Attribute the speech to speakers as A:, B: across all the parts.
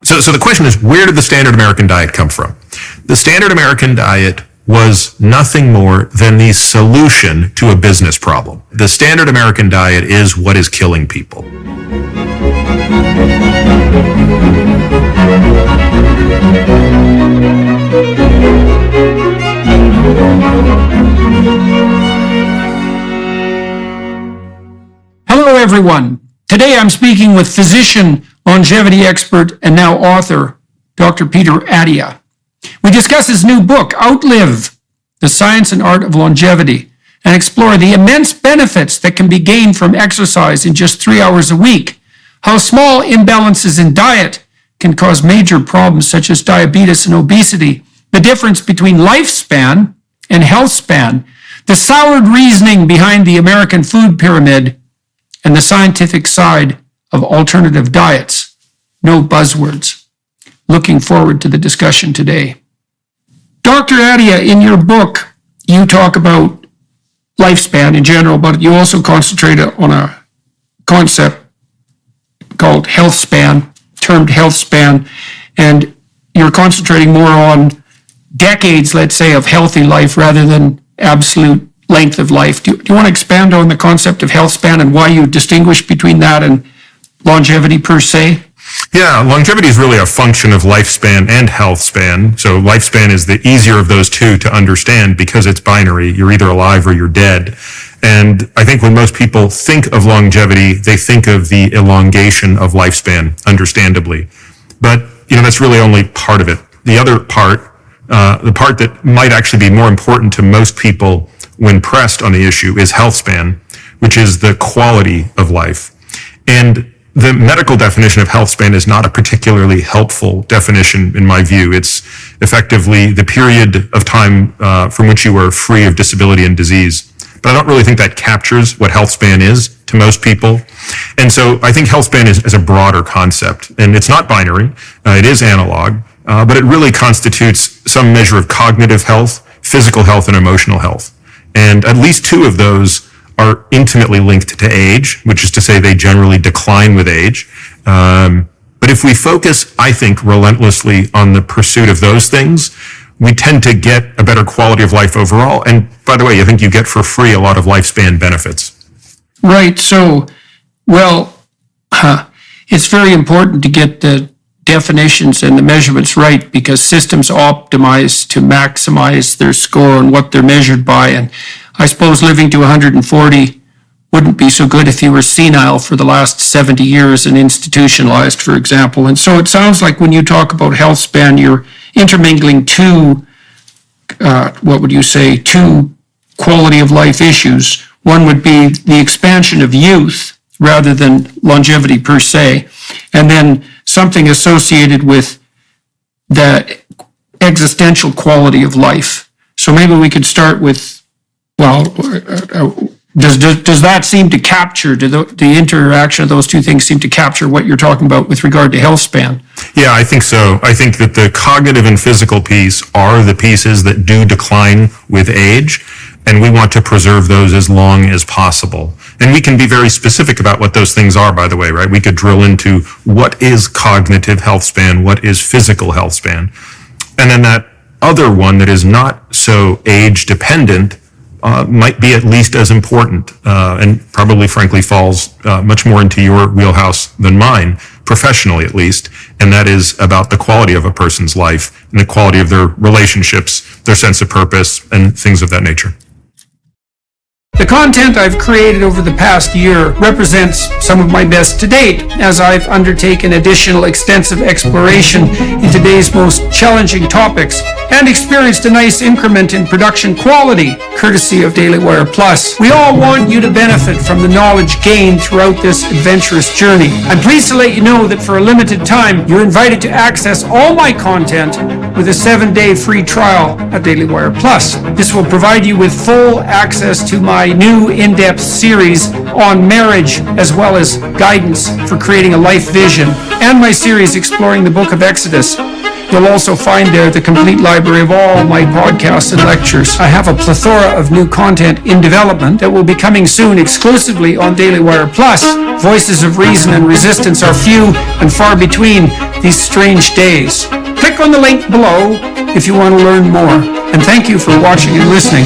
A: So the question is, where did the standard American diet come from? The standard American diet was nothing more than the solution to a business problem. The standard American diet is what is killing people.
B: Hello, everyone. Today I'm speaking with physician, longevity expert, and now author, Dr. Peter Attia. We discuss his new book, Outlive, The Science and Art of Longevity, and explore the immense benefits that can be gained from exercise in just 3 hours a week, how small imbalances in diet can cause major problems such as diabetes and obesity, the difference between lifespan and health span, the soured reasoning behind the American food pyramid, and the scientific side of alternative diets. No buzzwords. Looking forward to the discussion today. Dr. Attia, in your book, you talk about lifespan in general, but you also concentrate on a concept called health span, termed health span, and you're concentrating more on decades, let's say, of healthy life rather than absolute length of life. Do you want to expand on the concept of health span and why you distinguish between that and longevity per se?
A: Yeah, longevity is really a function of lifespan and health span. So lifespan is the easier of those two to understand because it's binary. You're either alive or you're dead. And I think when most people think of longevity, they think of the elongation of lifespan, understandably. But, that's really only part of it. The other part, the part that might actually be more important to most people when pressed on the issue, is health span, which is the quality of life. And the medical definition of health span is not a particularly helpful definition in my view. It's effectively the period of time from which you are free of disability and disease. But I don't really think that captures what health span is to most people. And so I think health span is a broader concept. And it's not binary. It is analog. But it really constitutes some measure of cognitive health, physical health, and emotional health. And at least two of those are intimately linked to age, which is to say they generally decline with age. But if we focus, I think, relentlessly on the pursuit of those things, we tend to get a better quality of life overall. And by the way, I think you get for free a lot of lifespan benefits.
B: Right. So, it's very important to get the definitions and the measurements right because systems optimize to maximize their score and what they're measured by. And I suppose living to 140 wouldn't be so good if you were senile for the last 70 years and institutionalized, for example. And so it sounds like when you talk about health span, you're intermingling two quality of life issues. One would be the expansion of youth rather than longevity per se, and then something associated with the existential quality of life. So maybe we could start with, does that seem to capture, the interaction of those two things seem to capture what you're talking about with regard to health span?
A: Yeah, I think so. I think that the cognitive and physical piece are the pieces that do decline with age, and we want to preserve those as long as possible. And we can be very specific about what those things are, by the way, right? We could drill into what is cognitive health span, what is physical health span. And then that other one that is not so age dependent might be at least as important and probably, frankly, falls much more into your wheelhouse than mine, professionally at least, and that is about the quality of a person's life and the quality of their relationships, their sense of purpose, and things of that nature.
B: The content I've created over the past year represents some of my best to date, as I've undertaken additional extensive exploration in today's most challenging topics and experienced a nice increment in production quality, courtesy of Daily Wire Plus. We all want you to benefit from the knowledge gained throughout this adventurous journey. I'm pleased to let you know that for a limited time, you're invited to access all my content with a 7-day free trial at Daily Wire Plus. This will provide you with full access to my new in-depth series on marriage, as well as guidance for creating a life vision, and my series exploring the book of Exodus. You'll also find there the complete library of all my podcasts and lectures. I have a plethora of new content in development that will be coming soon exclusively on Daily Wire. Plus, voices of reason and resistance are few and far between these strange days. Click on the link below if you want to learn more. And thank you for watching and listening.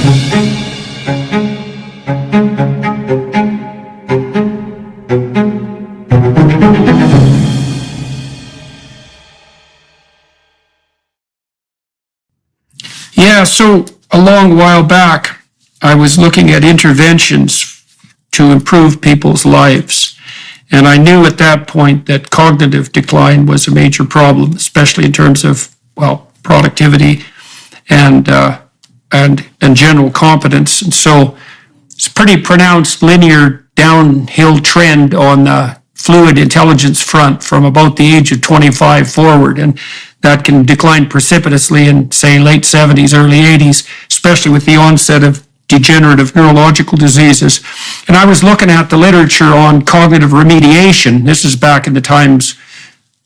B: Yeah, so a long while back, I was looking at interventions to improve people's lives. And I knew at that point that cognitive decline was a major problem, especially in terms of, productivity and general competence. And so it's a pretty pronounced linear downhill trend on the fluid intelligence front from about the age of 25 forward. And that can decline precipitously in, say, late 70s, early 80s, especially with the onset of degenerative neurological diseases. And I was looking at the literature on cognitive remediation. This is back in the times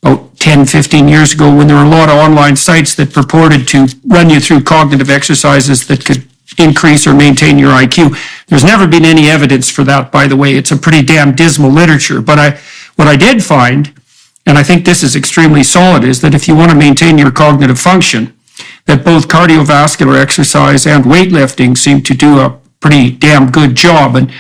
B: about 10, 15 years ago when there were a lot of online sites that purported to run you through cognitive exercises that could increase or maintain your IQ. There's never been any evidence for that, by the way. It's a pretty damn dismal literature. But what I did find, and I think this is extremely solid, is that if you want to maintain your cognitive function, that both cardiovascular exercise and weightlifting seem to do a pretty damn good job. And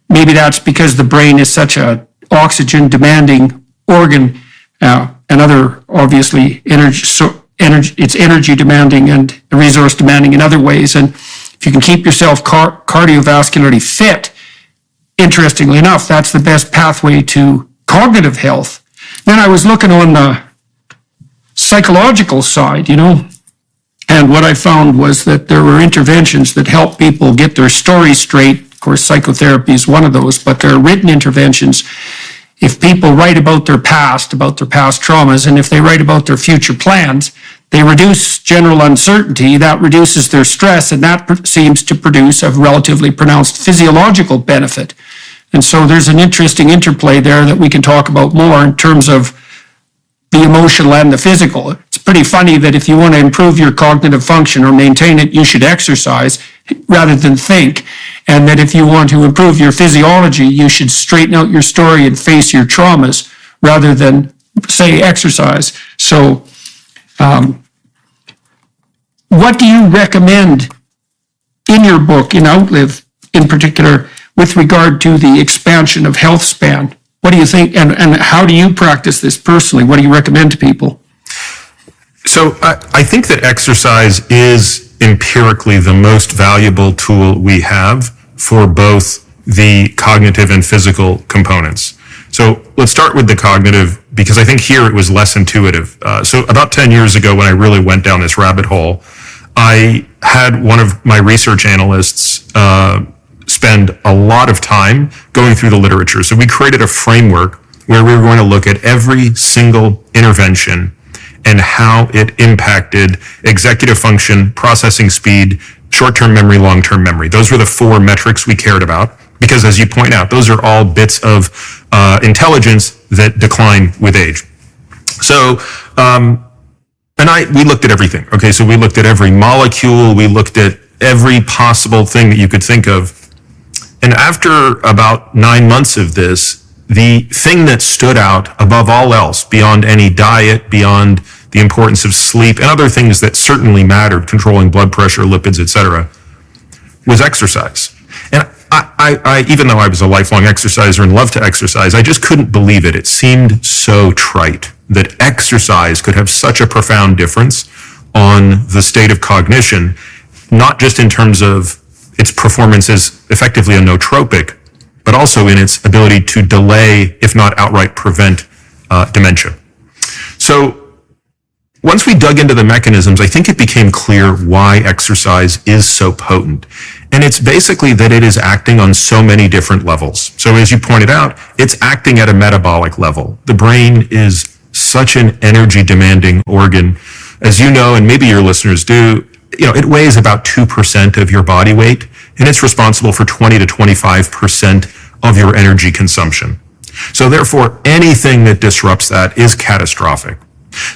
B: maybe that's because the brain is such a oxygen-demanding organ, and other, obviously, it's energy-demanding and resource-demanding in other ways. And if you can keep yourself cardiovascularly fit, interestingly enough, that's the best pathway to cognitive health. Then I was looking on the psychological side, and what I found was that there were interventions that help people get their story straight. Of course, psychotherapy is one of those, but there are written interventions. If people write about their past traumas, and if they write about their future plans, they reduce general uncertainty, that reduces their stress, and that seems to produce a relatively pronounced physiological benefit. And so there's an interesting interplay there that we can talk about more in terms of the emotional and the physical. It's pretty funny that if you want to improve your cognitive function or maintain it, you should exercise rather than think. And that if you want to improve your physiology, you should straighten out your story and face your traumas rather than, say, exercise. So, what do you recommend in your book, in Outlive in particular, with regard to the expansion of health span? What do you think, and how do you practice this personally? What do you recommend to people?
A: So I think that exercise is empirically the most valuable tool we have for both the cognitive and physical components. So let's start with the cognitive, because I think here it was less intuitive. So about 10 years ago, when I really went down this rabbit hole, I had one of my research analysts spend a lot of time going through the literature. So we created a framework where we were going to look at every single intervention and how it impacted executive function, processing speed, short-term memory, long-term memory. Those were the four metrics we cared about, because as you point out, those are all bits of intelligence that decline with age. So, we looked at everything. Okay, so we looked at every molecule, we looked at every possible thing that you could think of. And after about 9 months of this, the thing that stood out above all else, beyond any diet, beyond the importance of sleep, and other things that certainly mattered, controlling blood pressure, lipids, etc., was exercise. And I, even though I was a lifelong exerciser and loved to exercise, I just couldn't believe it. It seemed so trite that exercise could have such a profound difference on the state of cognition, not just in terms of its performance as effectively a nootropic, but also in its ability to delay, if not outright prevent, dementia. So once we dug into the mechanisms, I think it became clear why exercise is so potent. And it's basically that it is acting on so many different levels. So as you pointed out, it's acting at a metabolic level. The brain is such an energy-demanding organ. As you know, and maybe your listeners do, it weighs about 2% of your body weight, and it's responsible for 20 to 25% of your energy consumption. So therefore, anything that disrupts that is catastrophic.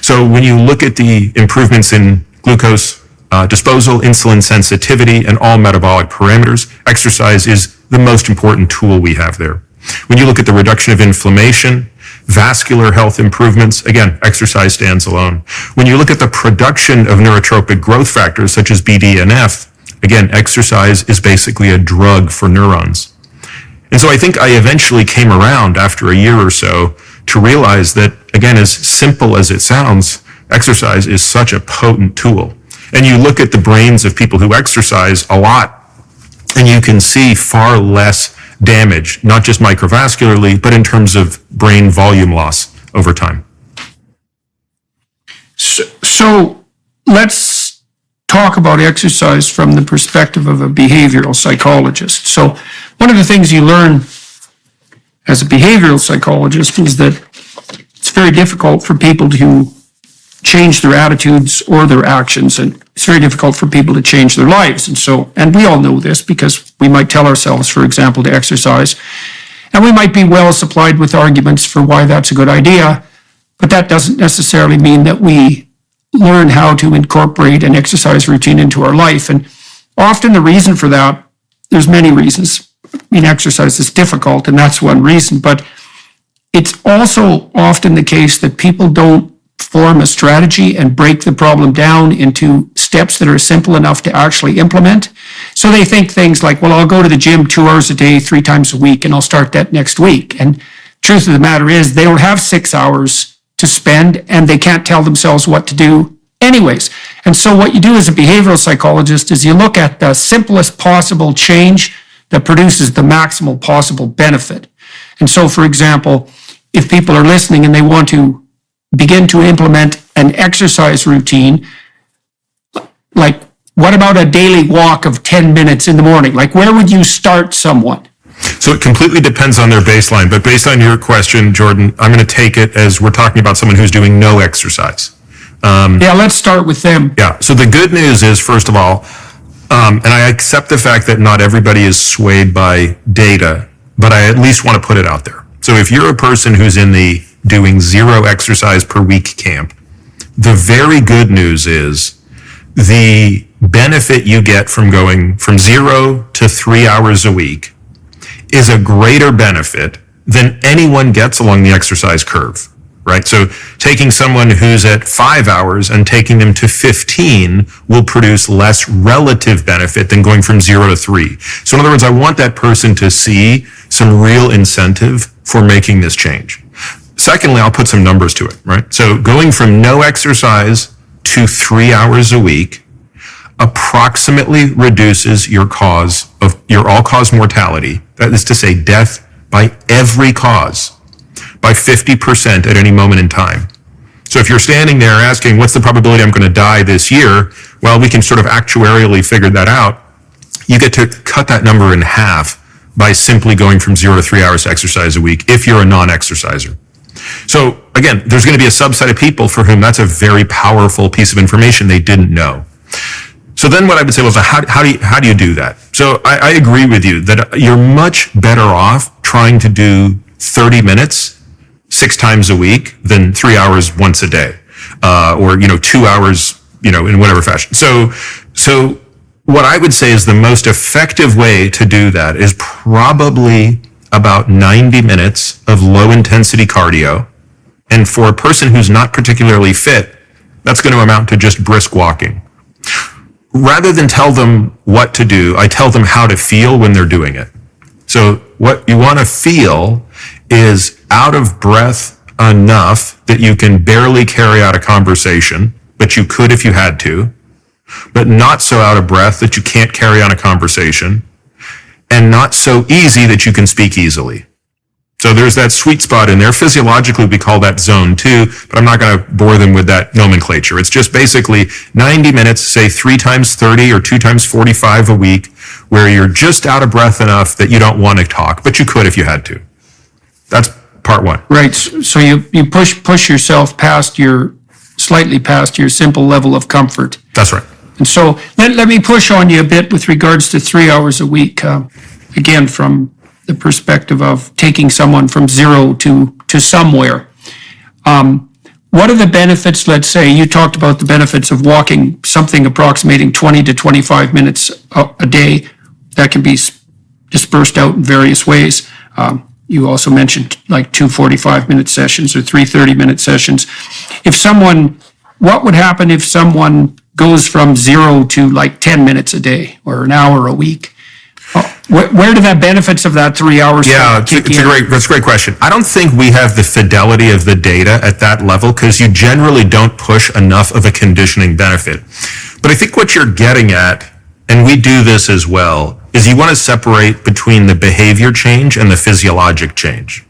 A: So when you look at the improvements in glucose disposal, insulin sensitivity, and all metabolic parameters, exercise is the most important tool we have there. When you look at the reduction of inflammation, vascular health improvements, again, exercise stands alone. When you look at the production of neurotropic growth factors such as BDNF, again, exercise is basically a drug for neurons. And so I think I eventually came around after a year or so to realize that, again, as simple as it sounds, exercise is such a potent tool. And you look at the brains of people who exercise a lot, and you can see far less damage, not just microvascularly, but in terms of brain volume loss over time.
B: So let's talk about exercise from the perspective of a behavioral psychologist. So one of the things you learn as a behavioral psychologist is that it's very difficult for people to change their attitudes or their actions, and it's very difficult for people to change their lives. And we all know this because we might tell ourselves, for example, to exercise, and we might be well supplied with arguments for why that's a good idea, but that doesn't necessarily mean that we learn how to incorporate an exercise routine into our life. And often the reason for that, there's many reasons. I mean, exercise is difficult, and that's one reason, but it's also often the case that people don't form a strategy and break the problem down into steps that are simple enough to actually implement. So they think things like, well, I'll go to the gym 2 hours a day, 3 times a week, and I'll start that next week. And truth of the matter is they don't have 6 hours to spend, and they can't tell themselves what to do anyways. And so what you do as a behavioral psychologist is you look at the simplest possible change that produces the maximal possible benefit. And so, for example, if people are listening and they want to begin to implement an exercise routine, like what about a daily walk of 10 minutes in the morning? Like where would you start someone?
A: So it completely depends on their baseline, but based on your question, Jordan, I'm going to take it as we're talking about someone who's doing no exercise.
B: Yeah, let's start with them.
A: Yeah, so the good news is, first of all, and I accept the fact that not everybody is swayed by data, but I at least want to put it out there. So if you're a person who's in the doing 0 exercise per week camp, the very good news is the benefit you get from going from 0 to 3 hours a week is a greater benefit than anyone gets along the exercise curve, right? So taking someone who's at 5 hours and taking them to 15 will produce less relative benefit than going from 0 to 3. So in other words, I want that person to see some real incentive for making this change. Secondly, I'll put some numbers to it, right? So going from no exercise to 3 hours a week approximately reduces your all-cause mortality, that is to say death by every cause, by 50% at any moment in time. So if you're standing there asking, what's the probability I'm going to die this year? Well, we can sort of actuarially figure that out. You get to cut that number in half by simply going from 0 to 3 hours to exercise a week if you're a non-exerciser. So again, there's going to be a subset of people for whom that's a very powerful piece of information they didn't know. So then what I would say was, how do you do that? So I agree with you that you're much better off trying to do 30 minutes 6 times a week than 3 hours once a day, or 2 hours, in whatever fashion. So what I would say is the most effective way to do that is probably about 90 minutes of low intensity cardio. And for a person who's not particularly fit, that's going to amount to just brisk walking. Rather than tell them what to do, I tell them how to feel when they're doing it. So what you want to feel is out of breath enough that you can barely carry out a conversation, but you could if you had to, but not so out of breath that you can't carry on a conversation, and not so easy that you can speak easily. So there's that sweet spot in there. Physiologically, we call that zone 2, but I'm not going to bore them with that nomenclature. It's just basically 90 minutes, say 3 times 30 or 2 times 45 a week, where you're just out of breath enough that you don't want to talk, but you could if you had to. That's part 1.
B: Right. So you push yourself slightly past your simple level of comfort.
A: That's right.
B: And so let me push on you a bit with regards to 3 hours a week. Again, from the perspective of taking someone from 0 to somewhere. what are the benefits? Let's say you talked about the benefits of walking something approximating 20 to 25 minutes a day. That can be dispersed out in various ways. You also mentioned like 2 45-minute sessions or 3 30-minute sessions. What would happen if someone goes from 0 to like 10 minutes a day or an hour a week? Where do the benefits of that 3 hours
A: that's a great question. I don't think we have the fidelity of the data at that level because you generally don't push enough of a conditioning benefit. But I think what you're getting at, and we do this as well, is you want to separate between the behavior change and the physiologic change.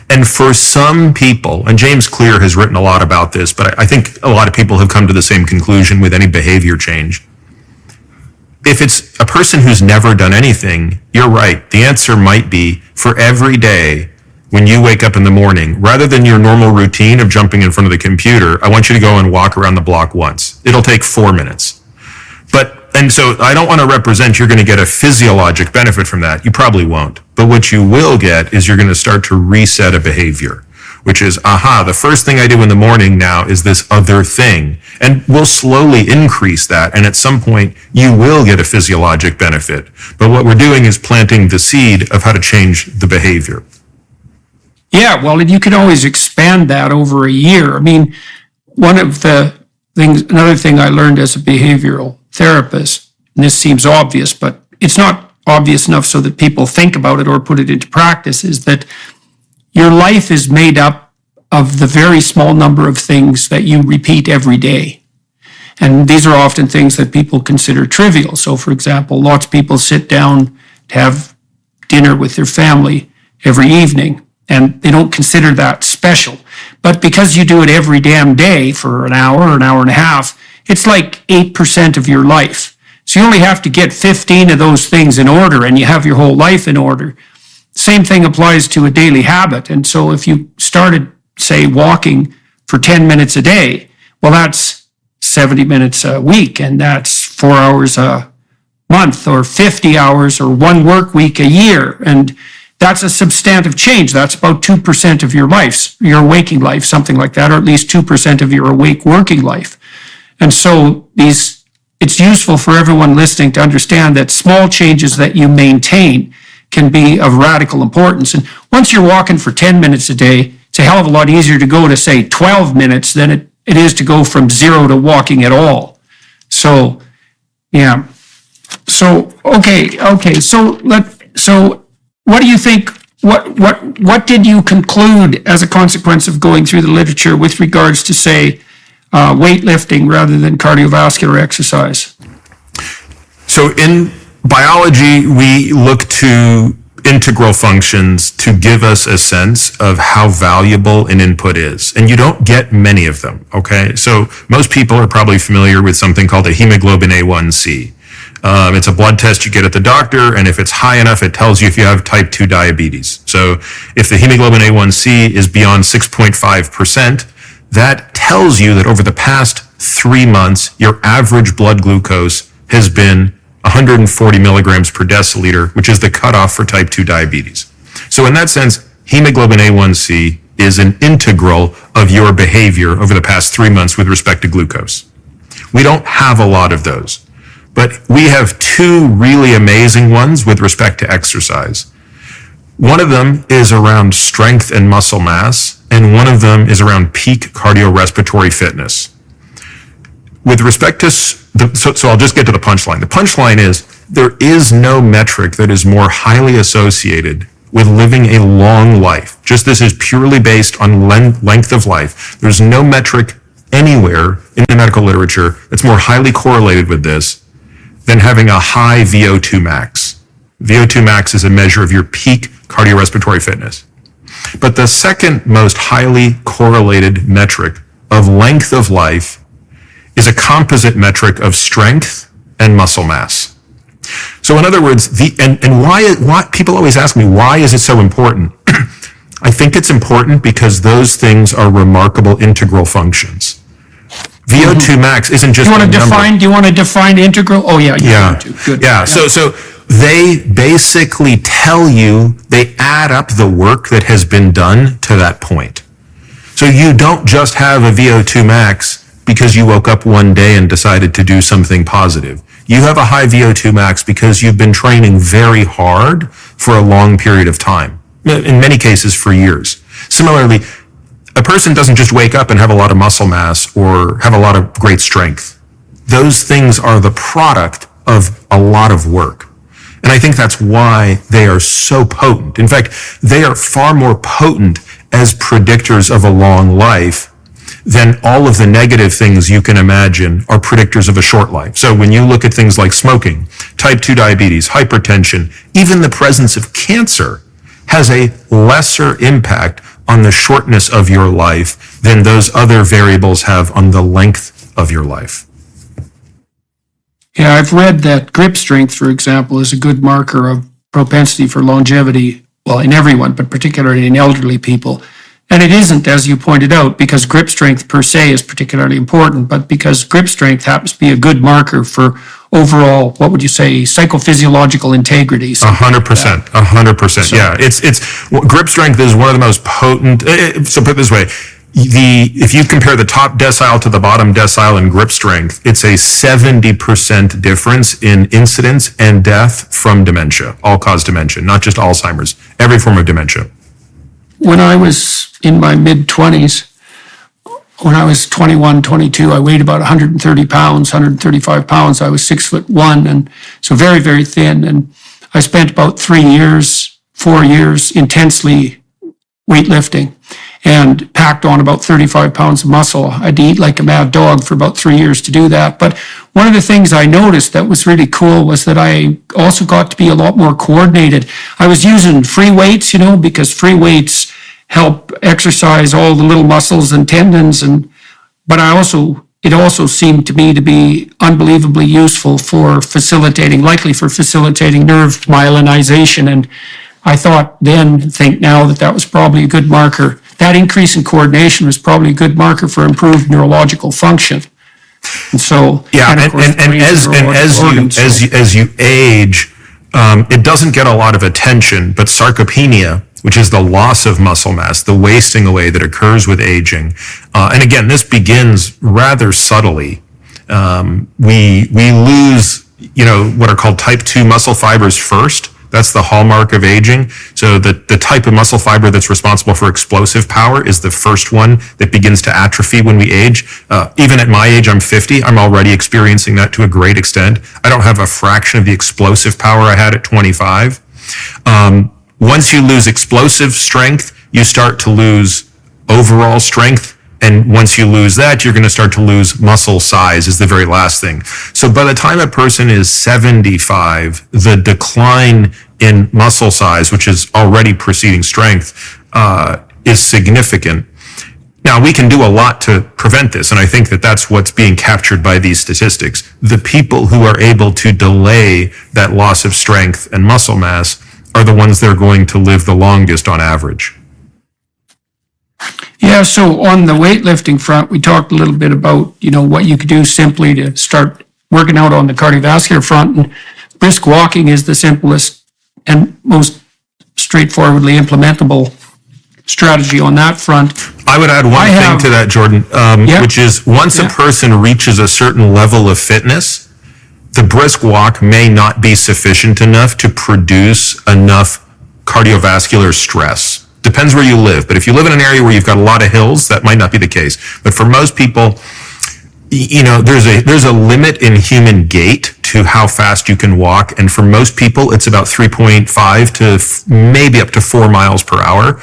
A: And for some people, and James Clear has written a lot about this, but I think a lot of people have come to the same conclusion with any behavior change. If it's a person who's never done anything, you're right. The answer might be for every day when you wake up in the morning, rather than your normal routine of jumping in front of the computer, I want you to go and walk around the block once. It'll take 4 minutes. And so I don't want to represent you're going to get a physiologic benefit from that. You probably won't. But what you will get is you're going to start to reset a behavior, which is, the first thing I do in the morning now is this other thing. And we'll slowly increase that. And at some point, you will get a physiologic benefit. But what we're doing is planting the seed of how to change the behavior.
B: Yeah, well, you can always expand that over a year. I mean, another thing I learned as a behavioral therapist, and this seems obvious, but it's not obvious enough so that people think about it or put it into practice, is that your life is made up of the very small number of things that you repeat every day. And these are often things that people consider trivial. So, for example, lots of people sit down to have dinner with their family every evening, and they don't consider that special. But because you do it every damn day for an hour or an hour and a half, it's like 8% of your life. So you only have to get 15 of those things in order, and you have your whole life in order. Same thing applies to a daily habit. And so if you started, say, walking for 10 minutes a day, well, that's 70 minutes a week, and that's 4 hours a month, or 50 hours, or 1 work week a year. And that's a substantive change. That's about 2% of your life, your waking life, something like that, or at least 2% of your awake working life. And so it's useful for everyone listening to understand that small changes that you maintain can be of radical importance. And once you're walking for 10 minutes a day, it's a hell of a lot easier to go to, say, 12 minutes than it is to go from 0 to walking at all. So, yeah. So, okay. So what do you think, what did you conclude as a consequence of going through the literature with regards to, say, weightlifting rather than cardiovascular exercise?
A: So in biology, we look to integral functions to give us a sense of how valuable an input is. And you don't get many of them, okay? So most people are probably familiar with something called a hemoglobin A1C. It's a blood test you get at the doctor, and if it's high enough, it tells you if you have type 2 diabetes. So if the hemoglobin A1C is beyond 6.5%, that tells you that over the past 3 months, your average blood glucose has been 140 milligrams per deciliter, which is the cutoff for type 2 diabetes. So in that sense, hemoglobin A1C is an integral of your behavior over the past 3 months with respect to glucose. We don't have a lot of those, but we have 2 really amazing ones with respect to exercise. One of them is around strength and muscle mass, and one of them is around peak cardiorespiratory fitness. With respect to, so I'll just get to the punchline. The punchline is there is no metric that is more highly associated with living a long life. Just this is purely based on length of life. There's no metric anywhere in the medical literature that's more highly correlated with this than having a high VO2 max. VO2 max is a measure of your peak cardiorespiratory fitness. But the second most highly correlated metric of length of life is a composite metric of strength and muscle mass. So in other words, why people always ask me, why is it so important? I think it's important because those things are remarkable integral functions. VO2 max isn't just
B: do you want to define integral? Oh yeah, good.
A: Yeah. So they basically tell you, they add up the work that has been done to that point. So you don't just have a VO2 max because you woke up one day and decided to do something positive. You have a high VO2 max because you've been training very hard for a long period of time, in many cases for years. Similarly, a person doesn't just wake up and have a lot of muscle mass or have a lot of great strength. Those things are the product of a lot of work. And I think that's why they are so potent. In fact, they are far more potent as predictors of a long life than all of the negative things you can imagine are predictors of a short life. So when you look at things like smoking, type 2 diabetes, hypertension, even the presence of cancer has a lesser impact on the shortness of your life than those other variables have on the length of your life.
B: Yeah, I've read that grip strength, for example, is a good marker of propensity for longevity, well, in everyone, but particularly in elderly people. And it isn't, as you pointed out, because grip strength per se is particularly important, but because grip strength happens to be a good marker for overall, what would you say, psychophysiological integrity.
A: 100%, 100%. Yeah, grip strength is one of the most potent. So put it this way, if you compare the top decile to the bottom decile in grip strength, it's a 70% difference in incidence and death from dementia, all-cause dementia, not just Alzheimer's, every form of dementia.
B: When I was in my mid-20s, when I was 21, 22, I weighed about 130 pounds, 135 pounds. I was 6'1", and so very, very thin. And I spent about 4 years intensely weightlifting and packed on about 35 pounds of muscle. I'd eat like a mad dog for about 3 years to do that. But one of the things I noticed that was really cool was that I also got to be a lot more coordinated. I was using free weights, because free weights help exercise all the little muscles and tendons, but it also seemed to me to be unbelievably useful for facilitating nerve myelinization. And I think now that was probably a good marker. That increase in coordination was probably a good marker for improved neurological function. And so,
A: yeah, as you age, it doesn't get a lot of attention, but sarcopenia, which is the loss of muscle mass, the wasting away that occurs with aging. And again, this begins rather subtly. We lose, what are called type 2 muscle fibers first. That's the hallmark of aging. So the type of muscle fiber that's responsible for explosive power is the first one that begins to atrophy when we age. Even at my age, I'm 50, I'm already experiencing that to a great extent. I don't have a fraction of the explosive power I had at 25. Once you lose explosive strength, you start to lose overall strength. And once you lose that, you're going to start to lose muscle size is the very last thing. So by the time a person is 75, the decline in muscle size, which is already preceding strength, is significant. Now, we can do a lot to prevent this, and I think that that's what's being captured by these statistics. The people who are able to delay that loss of strength and muscle mass are the ones that are going to live the longest on average.
B: Yeah, so on the weightlifting front, we talked a little bit about, what you could do simply to start working out on the cardiovascular front. And brisk walking is the simplest and most straightforwardly implementable strategy on that front.
A: I would add one thing to that, Jordan, which is once a person reaches a certain level of fitness, the brisk walk may not be sufficient enough to produce enough cardiovascular stress. Depends where you live, but if you live in an area where you've got a lot of hills, that might not be the case. But for most people, there's a limit in human gait to how fast you can walk, and for most people, it's about 3.5 to maybe up to 4 miles per hour.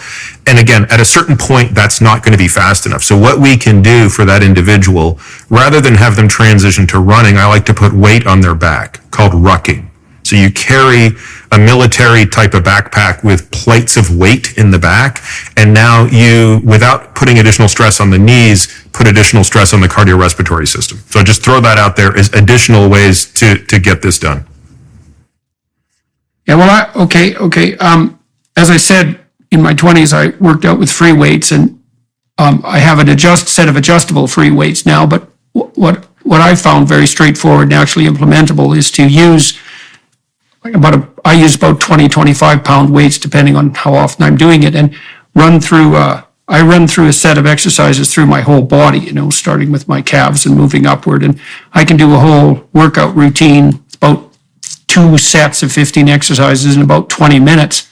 A: And again, at a certain point, that's not going to be fast enough. So what we can do for that individual, rather than have them transition to running, I like to put weight on their back, called rucking. So you carry a military type of backpack with plates of weight in the back, and now you, without putting additional stress on the knees, put additional stress on the cardiorespiratory system. So just throw that out there as additional ways to get this done.
B: Yeah, well, okay. As I said, in my 20s, I worked out with free weights, and I have a set of adjustable free weights now, but what I found very straightforward and actually implementable is to use I use about 20, 25 pound weights, depending on how often I'm doing it, and run through I run through a set of exercises through my whole body, starting with my calves and moving upward. And I can do a whole workout routine, about 2 sets of 15 exercises in about 20 minutes.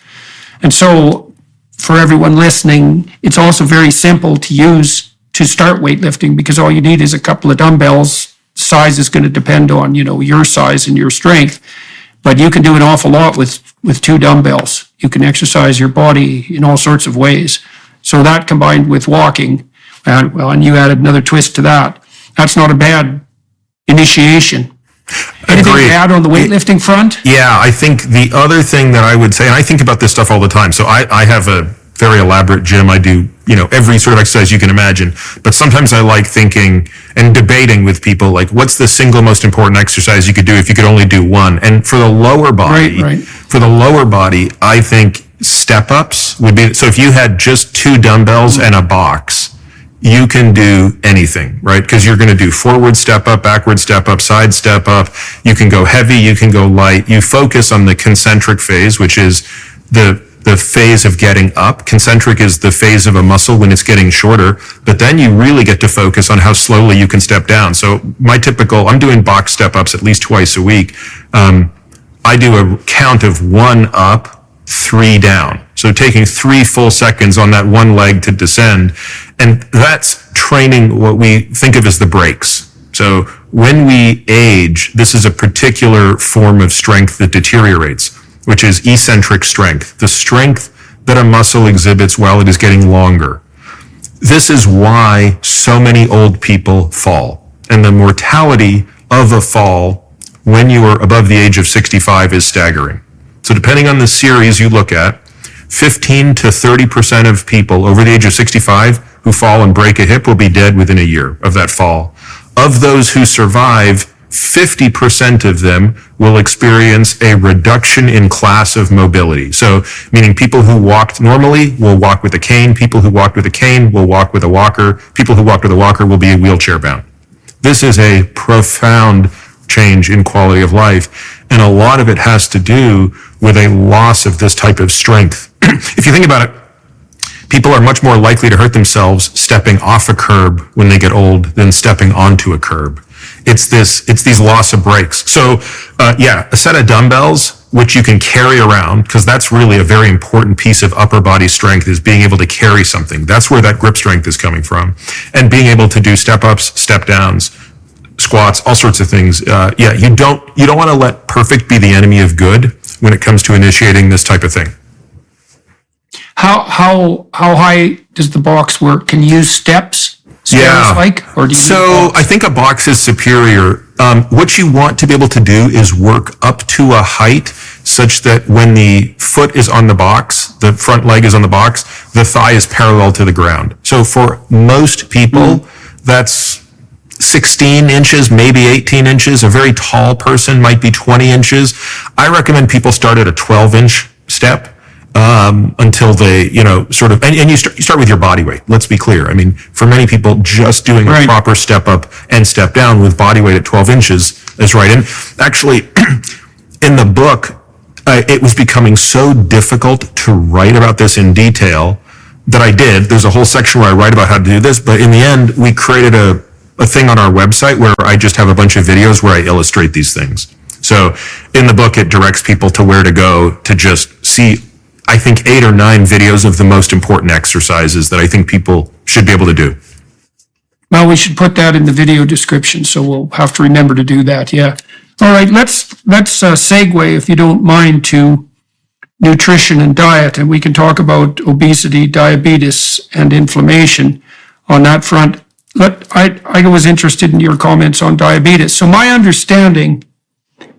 B: And so for everyone listening, it's also very simple to use to start weightlifting, because all you need is a couple of dumbbells. Size is going to depend on, your size and your strength. But you can do an awful lot with 2 dumbbells. You can exercise your body in all sorts of ways. So that combined with walking, and you added another twist to that, that's not a bad initiation. Anything to add on the weightlifting front?
A: Yeah, I think the other thing that I would say, and I think about this stuff all the time. So I have a very elaborate gym. I do, every sort of exercise you can imagine. But sometimes I like thinking and debating with people, like, what's the single most important exercise you could do if you could only do one? And for the lower body, I think step-ups would be, so if you had just 2 dumbbells and a box, you can do anything, right? Because you're going to do forward step up, backward step up, side step up. You can go heavy, you can go light. You focus on the concentric phase, which is the phase of getting up. Concentric is the phase of a muscle when it's getting shorter, but then you really get to focus on how slowly you can step down. So I'm doing box step ups at least twice a week. I do a count of 1 up, 3 down. So taking 3 full seconds on that one leg to descend. And that's training what we think of as the brakes. So when we age, this is a particular form of strength that deteriorates, which is eccentric strength, the strength that a muscle exhibits while it is getting longer. This is why so many old people fall. And the mortality of a fall when you are above the age of 65 is staggering. So depending on the series you look at, 15 to 30% of people over the age of 65 who fall and break a hip will be dead within a year of that fall. Of those who survive, 50% of them will experience a reduction in class of mobility. So, meaning people who walked normally will walk with a cane, people who walked with a cane will walk with a walker, people who walked with a walker will be wheelchair bound. This is a profound change in quality of life, and a lot of it has to do with a loss of this type of strength. If you think about it, people are much more likely to hurt themselves stepping off a curb when they get old than stepping onto a curb. It's these loss of brakes. So, a set of dumbbells, which you can carry around, because that's really a very important piece of upper body strength, is being able to carry something. That's where that grip strength is coming from. And being able to do step ups, step downs, squats, all sorts of things. You don't want to let perfect be the enemy of good when it comes to initiating this type of thing.
B: How high does the box work? Can you use stairs, or do you?
A: So I think a box is superior. What you want to be able to do is work up to a height such that when the foot is on the box, the front leg is on the box, the thigh is parallel to the ground. So for most people, that's 16 inches, maybe 18 inches. A very tall person might be 20 inches. I recommend people start at a 12-inch step. Until they, sort of, and you start with your body weight. Let's be clear. I mean, for many people, just doing a proper step up and step down with body weight at 12 inches is right. And actually, in the book, it was becoming so difficult to write about this in detail that I did. There's a whole section where I write about how to do this, but in the end, we created a thing on our website where I just have a bunch of videos where I illustrate these things. So in the book, it directs people to where to go to just see, I think, 8 or 9 videos of the most important exercises that I think people should be able to do.
B: Well, we should put that in the video description, so we'll have to remember to do that. Yeah. All right. Let's segue, if you don't mind, to nutrition and diet, and we can talk about obesity, diabetes, and inflammation on that front. I was interested in your comments on diabetes. So my understanding,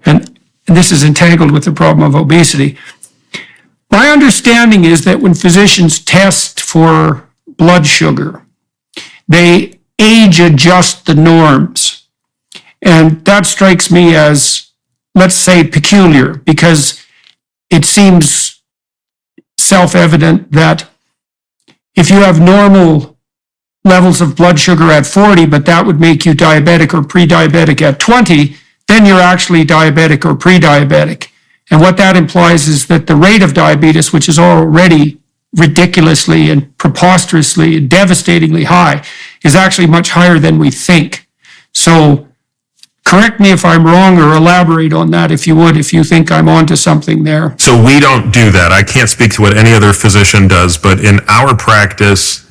B: and this is entangled with the problem of obesity, my understanding is that when physicians test for blood sugar, they age adjust the norms. And that strikes me as, let's say, peculiar, because it seems self-evident that if you have normal levels of blood sugar at 40, but that would make you diabetic or pre-diabetic at 20, then you're actually diabetic or pre-diabetic. And what that implies is that the rate of diabetes, which is already ridiculously and preposterously and devastatingly high is actually much higher than we think. So correct me if I'm wrong, or elaborate on that if you would, if you think I'm onto something there.
A: So we don't do that. I can't speak to what any other physician does, but in our practice,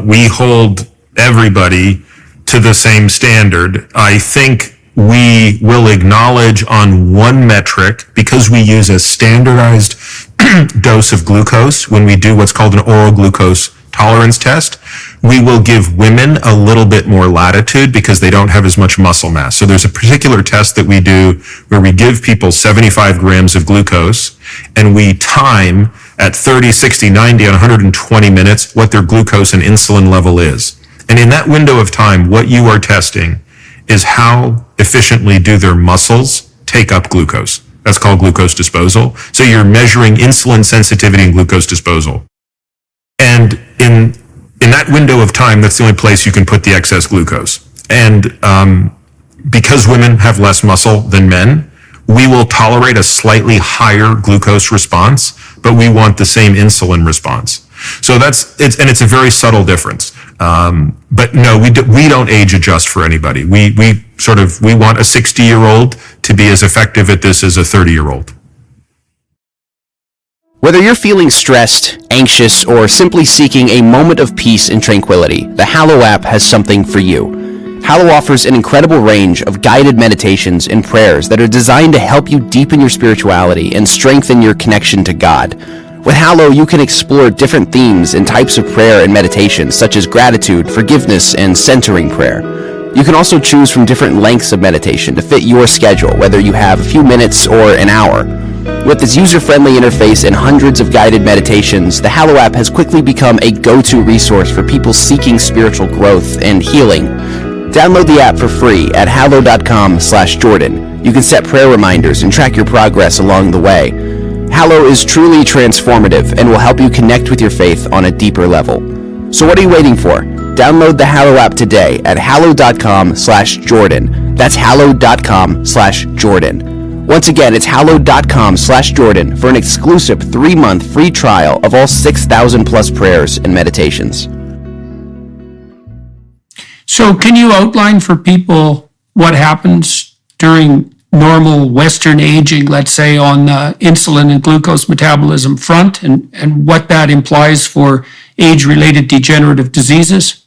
A: we hold everybody to the same standard. I think we will acknowledge on one metric, because we use a standardized dose of glucose when we do what's called an oral glucose tolerance test. We will give women a little bit more latitude because they don't have as much muscle mass. So there's a particular test that we do where we give people 75 grams of glucose and we time at 30, 60, 90, and 120 minutes what their glucose and insulin level is. And in that window of time, what you are testing is how efficiently do their muscles take up glucose. That's called glucose disposal. So you're measuring insulin sensitivity and glucose disposal. And in that window of time, that's the only place you can put the excess glucose. And because women have less muscle than men, we will tolerate a slightly higher glucose response, but we want the same insulin response. So it's a very subtle difference. But no, we don't age adjust for anybody. We want a 60-year-old to be as effective at this as a 30-year-old.
C: Whether you're feeling stressed, anxious, or simply seeking a moment of peace and tranquility, the Hallow app has something for you. Hallow offers an incredible range of guided meditations and prayers that are designed to help you deepen your spirituality and strengthen your connection to God. With Hallow, you can explore different themes and types of prayer and meditation, such as gratitude, forgiveness, and centering prayer. You can also choose from different lengths of meditation to fit your schedule, whether you have a few minutes or an hour. With its user-friendly interface and hundreds of guided meditations, the Hallow app has quickly become a go-to resource for people seeking spiritual growth and healing. Download the app for free at hallow.com/Jordan. You can set prayer reminders and track your progress along the way. Hallow is truly transformative and will help you connect with your faith on a deeper level. So what are you waiting for? Download the Hallow app today at hallow.com/Jordan. That's hallow.com/Jordan. Once again, it's hallow.com/Jordan for an exclusive 3-month free trial of all 6,000 plus prayers and meditations.
B: So can you outline for people what happens during normal Western aging, let's say on the insulin and glucose metabolism front, and what that implies for age-related degenerative diseases?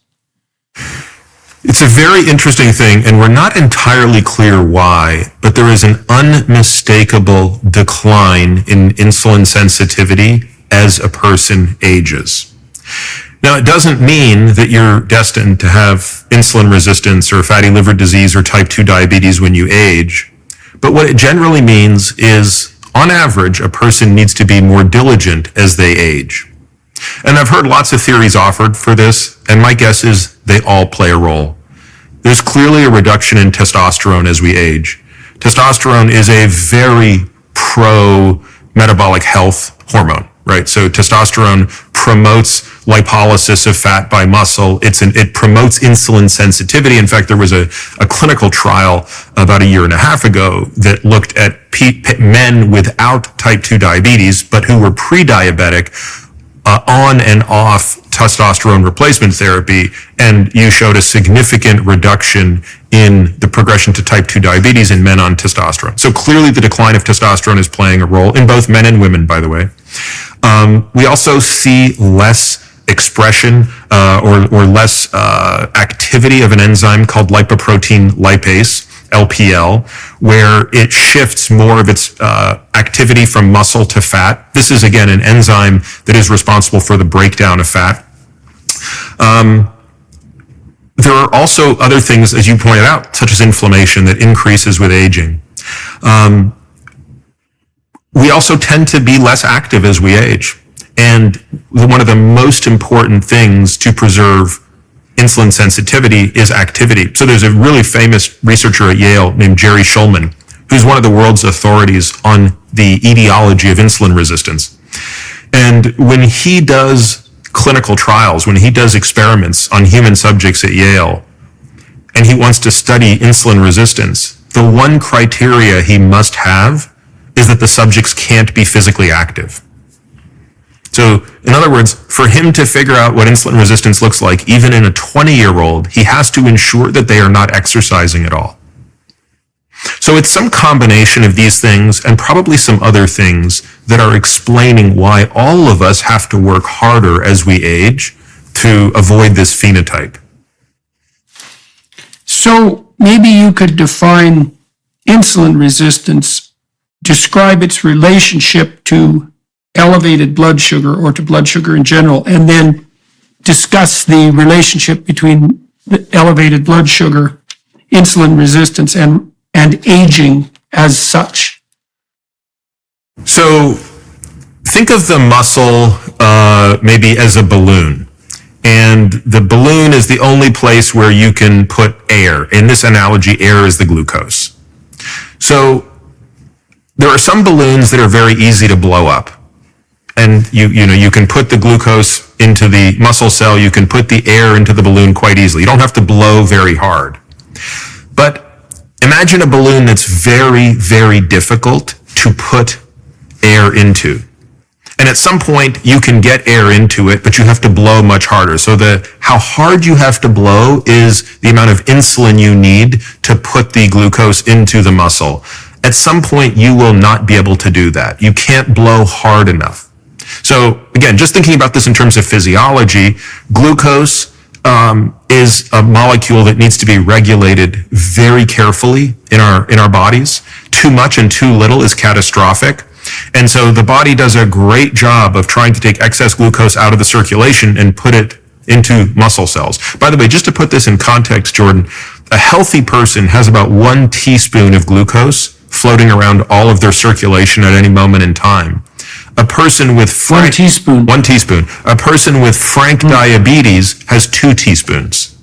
A: It's a very interesting thing, and we're not entirely clear why, but there is an unmistakable decline in insulin sensitivity as a person ages. Now, it doesn't mean that you're destined to have insulin resistance or fatty liver disease or type 2 diabetes when you age, but what it generally means is, on average, a person needs to be more diligent as they age. And I've heard lots of theories offered for this, and my guess is they all play a role. There's clearly a reduction in testosterone as we age. Testosterone is a very pro-metabolic health hormone, right? So testosterone promotes lipolysis of fat by muscle. It promotes insulin sensitivity. In fact, there was a clinical trial about 1.5 years ago that looked at men without type 2 diabetes, but who were pre-diabetic, on and off testosterone replacement therapy, and you showed a significant reduction in the progression to type 2 diabetes in men on testosterone. So clearly the decline of testosterone is playing a role in both men and women, by the way. We also see less expression or less activity of an enzyme called lipoprotein lipase, LPL, where it shifts more of its activity from muscle to fat. This is, again, an enzyme that is responsible for the breakdown of fat. There are also other things, as you pointed out, such as inflammation, that increases with aging. We also tend to be less active as we age. And one of the most important things to preserve insulin sensitivity is activity. So there's a really famous researcher at Yale named Jerry Shulman, who's one of the world's authorities on the etiology of insulin resistance. And when he does clinical trials, when he does experiments on human subjects at Yale, and he wants to study insulin resistance, the one criteria he must have is that the subjects can't be physically active. So in other words, for him to figure out what insulin resistance looks like, even in a 20-year-old, he has to ensure that they are not exercising at all. So it's some combination of these things and probably some other things that are explaining why all of us have to work harder as we age to avoid this phenotype.
B: So maybe you could define insulin resistance, describe its relationship to elevated blood sugar or to blood sugar in general, and then discuss the relationship between the elevated blood sugar, insulin resistance, and aging as such.
A: So think of the muscle maybe as a balloon. And the balloon is the only place where you can put air. In this analogy, air is the glucose. So there are some balloons that are very easy to blow up. And you can put the glucose into the muscle cell, you can put the air into the balloon quite easily. You don't have to blow very hard. But imagine a balloon that's very, very difficult to put air into. And at some point, you can get air into it, but you have to blow much harder. So how hard you have to blow is the amount of insulin you need to put the glucose into the muscle. At some point, you will not be able to do that. You can't blow hard enough. So again, just thinking about this in terms of physiology, glucose is a molecule that needs to be regulated very carefully in our bodies. Too much and too little is catastrophic. And so the body does a great job of trying to take excess glucose out of the circulation and put it into muscle cells. By the way, just to put this in context, Jordan, a healthy person has about 1 teaspoon of glucose floating around all of their circulation at any moment in time. A person with
B: One teaspoon.
A: A person with frank diabetes has 2 teaspoons.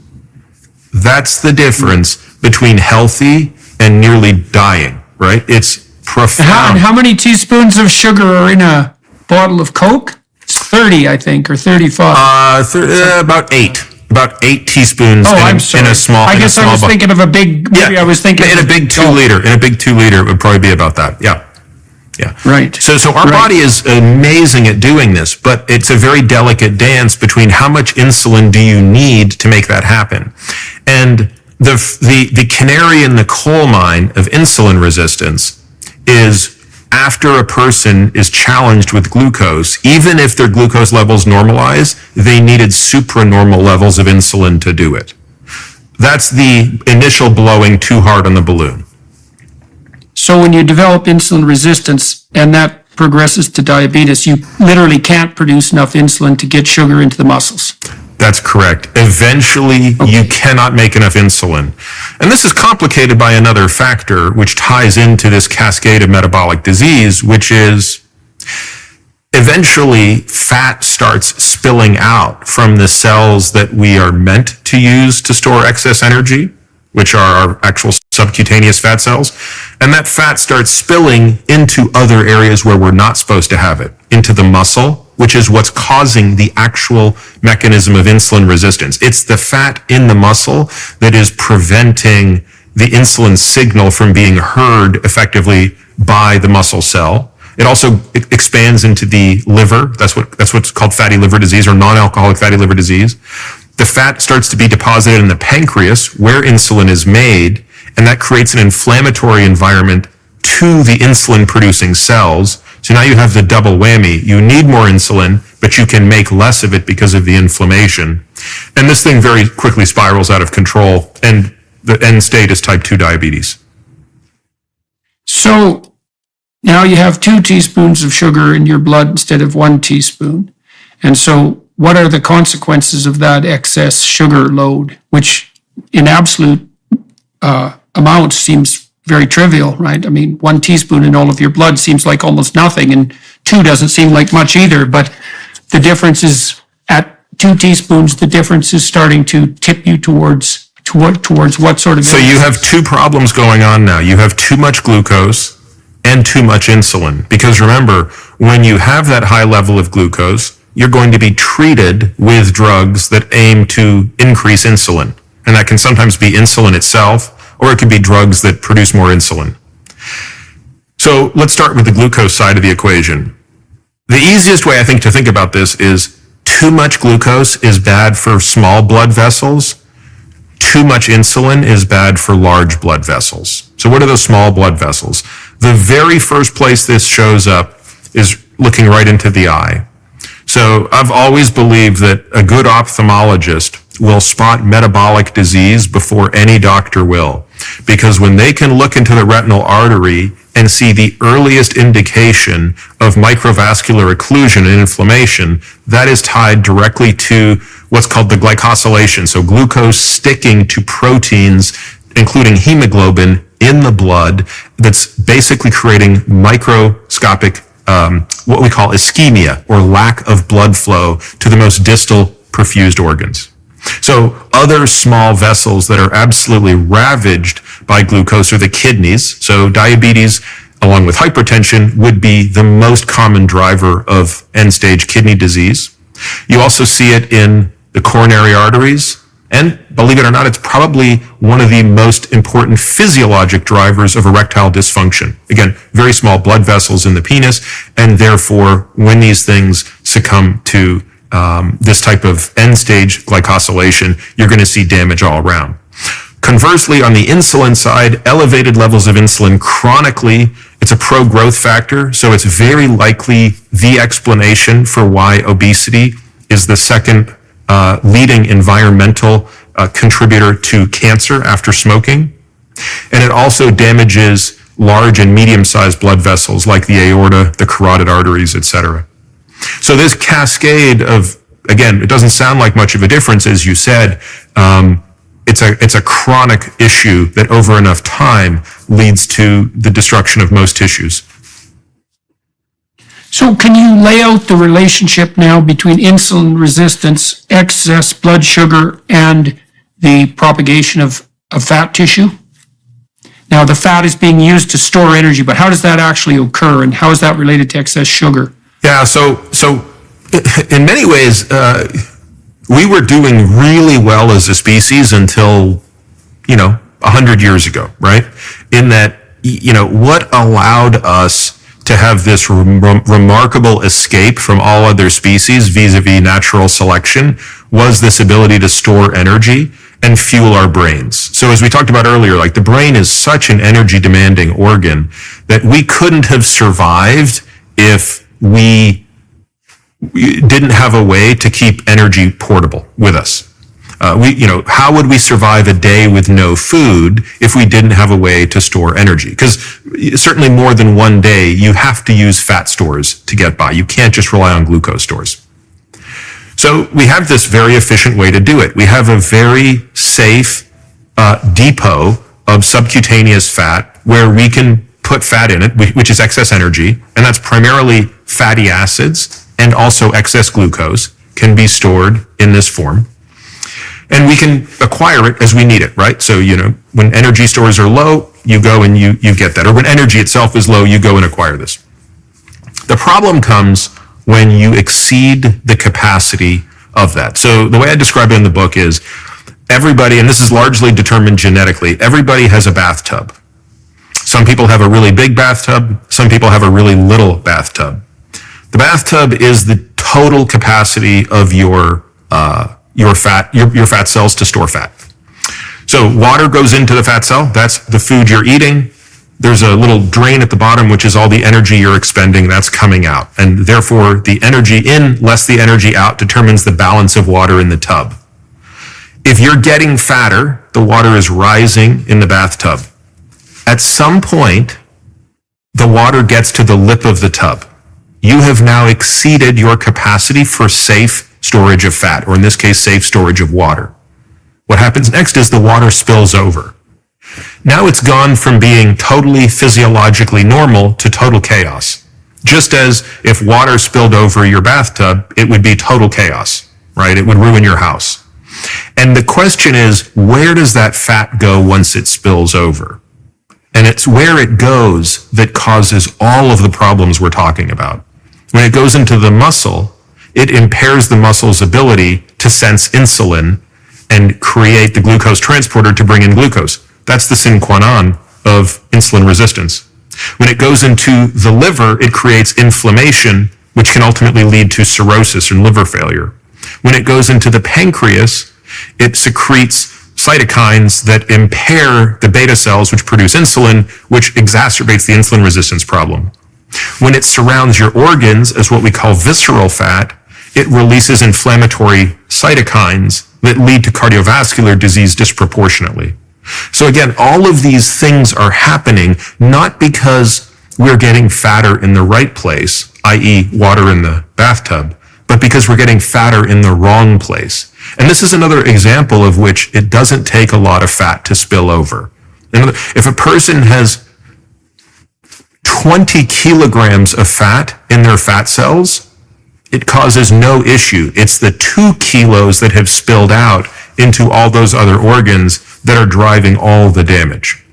A: That's the difference between healthy and nearly dying, right? It's profound.
B: How many teaspoons of sugar are in a bottle of Coke? It's 30, I think, or 35.
A: About 8. About 8 teaspoons
B: I'm sorry.
A: in a small.
B: I guess I was thinking of a big. Maybe I was thinking
A: in a big 2 liter. In a big 2 liter, it would probably be about that. Yeah.
B: Right.
A: So our body is amazing at doing this, but it's a very delicate dance between how much insulin do you need to make that happen. And the canary in the coal mine of insulin resistance is after a person is challenged with glucose, even if their glucose levels normalize, they needed supranormal levels of insulin to do it. That's the initial blowing too hard on the balloon.
B: So when you develop insulin resistance and that progresses to diabetes, you literally can't produce enough insulin to get sugar into the muscles.
A: That's correct. Eventually, you cannot make enough insulin. And this is complicated by another factor, which ties into this cascade of metabolic disease, which is eventually fat starts spilling out from the cells that we are meant to use to store excess energy, which are our actual subcutaneous fat cells. And that fat starts spilling into other areas where we're not supposed to have it, into the muscle, which is what's causing the actual mechanism of insulin resistance. It's the fat in the muscle that is preventing the insulin signal from being heard effectively by the muscle cell. It also expands into the liver. That's what's called fatty liver disease or non-alcoholic fatty liver disease. The fat starts to be deposited in the pancreas where insulin is made, and that creates an inflammatory environment to the insulin-producing cells. So now you have the double whammy. You need more insulin, but you can make less of it because of the inflammation. And this thing very quickly spirals out of control, and the end state is type 2 diabetes.
B: So now you have 2 teaspoons of sugar in your blood instead of 1 teaspoon. And so what are the consequences of that excess sugar load, which in absolute amounts seems very trivial, right? I mean, 1 teaspoon in all of your blood seems like almost nothing, and 2 doesn't seem like much either, but the difference is at 2 teaspoons, the difference is starting to tip you towards what sort of...
A: So you have 2 problems going on now. You have too much glucose and too much insulin. Because remember, when you have that high level of glucose, you're going to be treated with drugs that aim to increase insulin. And that can sometimes be insulin itself, or it could be drugs that produce more insulin. So let's start with the glucose side of the equation. The easiest way I think to think about this is too much glucose is bad for small blood vessels. Too much insulin is bad for large blood vessels. So what are those small blood vessels? The very first place this shows up is looking right into the eye. So I've always believed that a good ophthalmologist will spot metabolic disease before any doctor will. Because when they can look into the retinal artery and see the earliest indication of microvascular occlusion and inflammation, that is tied directly to what's called the glycosylation. So glucose sticking to proteins, including hemoglobin, in the blood, that's basically creating microscopic, what we call ischemia, or lack of blood flow to the most distal perfused organs. So other small vessels that are absolutely ravaged by glucose are the kidneys. So diabetes, along with hypertension, would be the most common driver of end-stage kidney disease. You also see it in the coronary arteries, and believe it or not, it's probably one of the most important physiologic drivers of erectile dysfunction. Again, very small blood vessels in the penis, and therefore, when these things succumb to this type of end-stage glycosylation, you're going to see damage all around. Conversely, on the insulin side, elevated levels of insulin chronically, it's a pro-growth factor, so it's very likely the explanation for why obesity is the second leading environmental contributor to cancer after smoking. And it also damages large and medium-sized blood vessels like the aorta, the carotid arteries, etc. So this cascade of, again, it doesn't sound like much of a difference, as you said. It's a chronic issue that over enough time leads to the destruction of most tissues.
B: So can you lay out the relationship now between insulin resistance, excess blood sugar, and the propagation of fat tissue? Now, the fat is being used to store energy, but how does that actually occur, and how is that related to excess sugar?
A: Yeah, so in many ways, we were doing really well as a species until, 100 years ago, right? In that, what allowed us to have this remarkable escape from all other species vis-a-vis natural selection was this ability to store energy and fuel our brains. So as we talked about earlier, like the brain is such an energy demanding organ that we couldn't have survived if we didn't have a way to keep energy portable with us. How would we survive a day with no food if we didn't have a way to store energy? Because certainly more than one day, you have to use fat stores to get by. You can't just rely on glucose stores. So we have this very efficient way to do it. We have a very safe depot of subcutaneous fat where we can put fat in it, which is excess energy, and that's primarily fatty acids and also excess glucose can be stored in this form. And we can acquire it as we need it, right? So, when energy stores are low, you go and you get that. Or when energy itself is low, you go and acquire this. The problem comes when you exceed the capacity of that. So the way I describe it in the book is everybody, and this is largely determined genetically, everybody has a bathtub. Some people have a really big bathtub. Some people have a really little bathtub. The bathtub is the total capacity of your fat cells to store fat. So water goes into the fat cell. That's the food you're eating. There's a little drain at the bottom, which is all the energy you're expending. That's coming out. And therefore, the energy in less the energy out determines the balance of water in the tub. If you're getting fatter, the water is rising in the bathtub. At some point, the water gets to the lip of the tub. You have now exceeded your capacity for safe storage of fat, or in this case, safe storage of water. What happens next is the water spills over. Now it's gone from being totally physiologically normal to total chaos. Just as if water spilled over your bathtub, it would be total chaos, right? It would ruin your house. And the question is, where does that fat go once it spills over? And it's where it goes that causes all of the problems we're talking about. When it goes into the muscle, it impairs the muscle's ability to sense insulin and create the glucose transporter to bring in glucose. That's the sine qua non of insulin resistance. When it goes into the liver, it creates inflammation which can ultimately lead to cirrhosis and liver failure. When it goes into the pancreas, it secretes cytokines that impair the beta cells, which produce insulin, which exacerbates the insulin resistance problem. When it surrounds your organs as what we call visceral fat, it releases inflammatory cytokines that lead to cardiovascular disease disproportionately. So again, all of these things are happening not because we're getting fatter in the right place, i.e. water in the bathtub, but because we're getting fatter in the wrong place. And this is another example of which it doesn't take a lot of fat to spill over. If a person has 20 kilograms of fat in their fat cells, it causes no issue. It's the 2 kilos that have spilled out into all those other organs that are driving all the damage.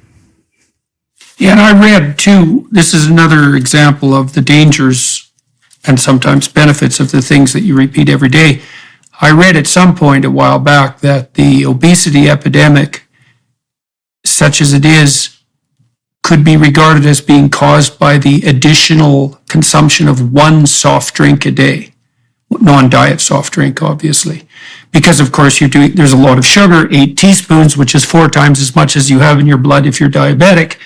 B: Yeah, and I read too, this is another example of the dangers and sometimes benefits of the things that you repeat every day. I read at some point a while back that the obesity epidemic, such as it is, could be regarded as being caused by the additional consumption of one soft drink a day. Non-diet soft drink, obviously. Because, of course, there's a lot of sugar, 8 teaspoons, which is 4 times as much as you have in your blood if you're diabetic,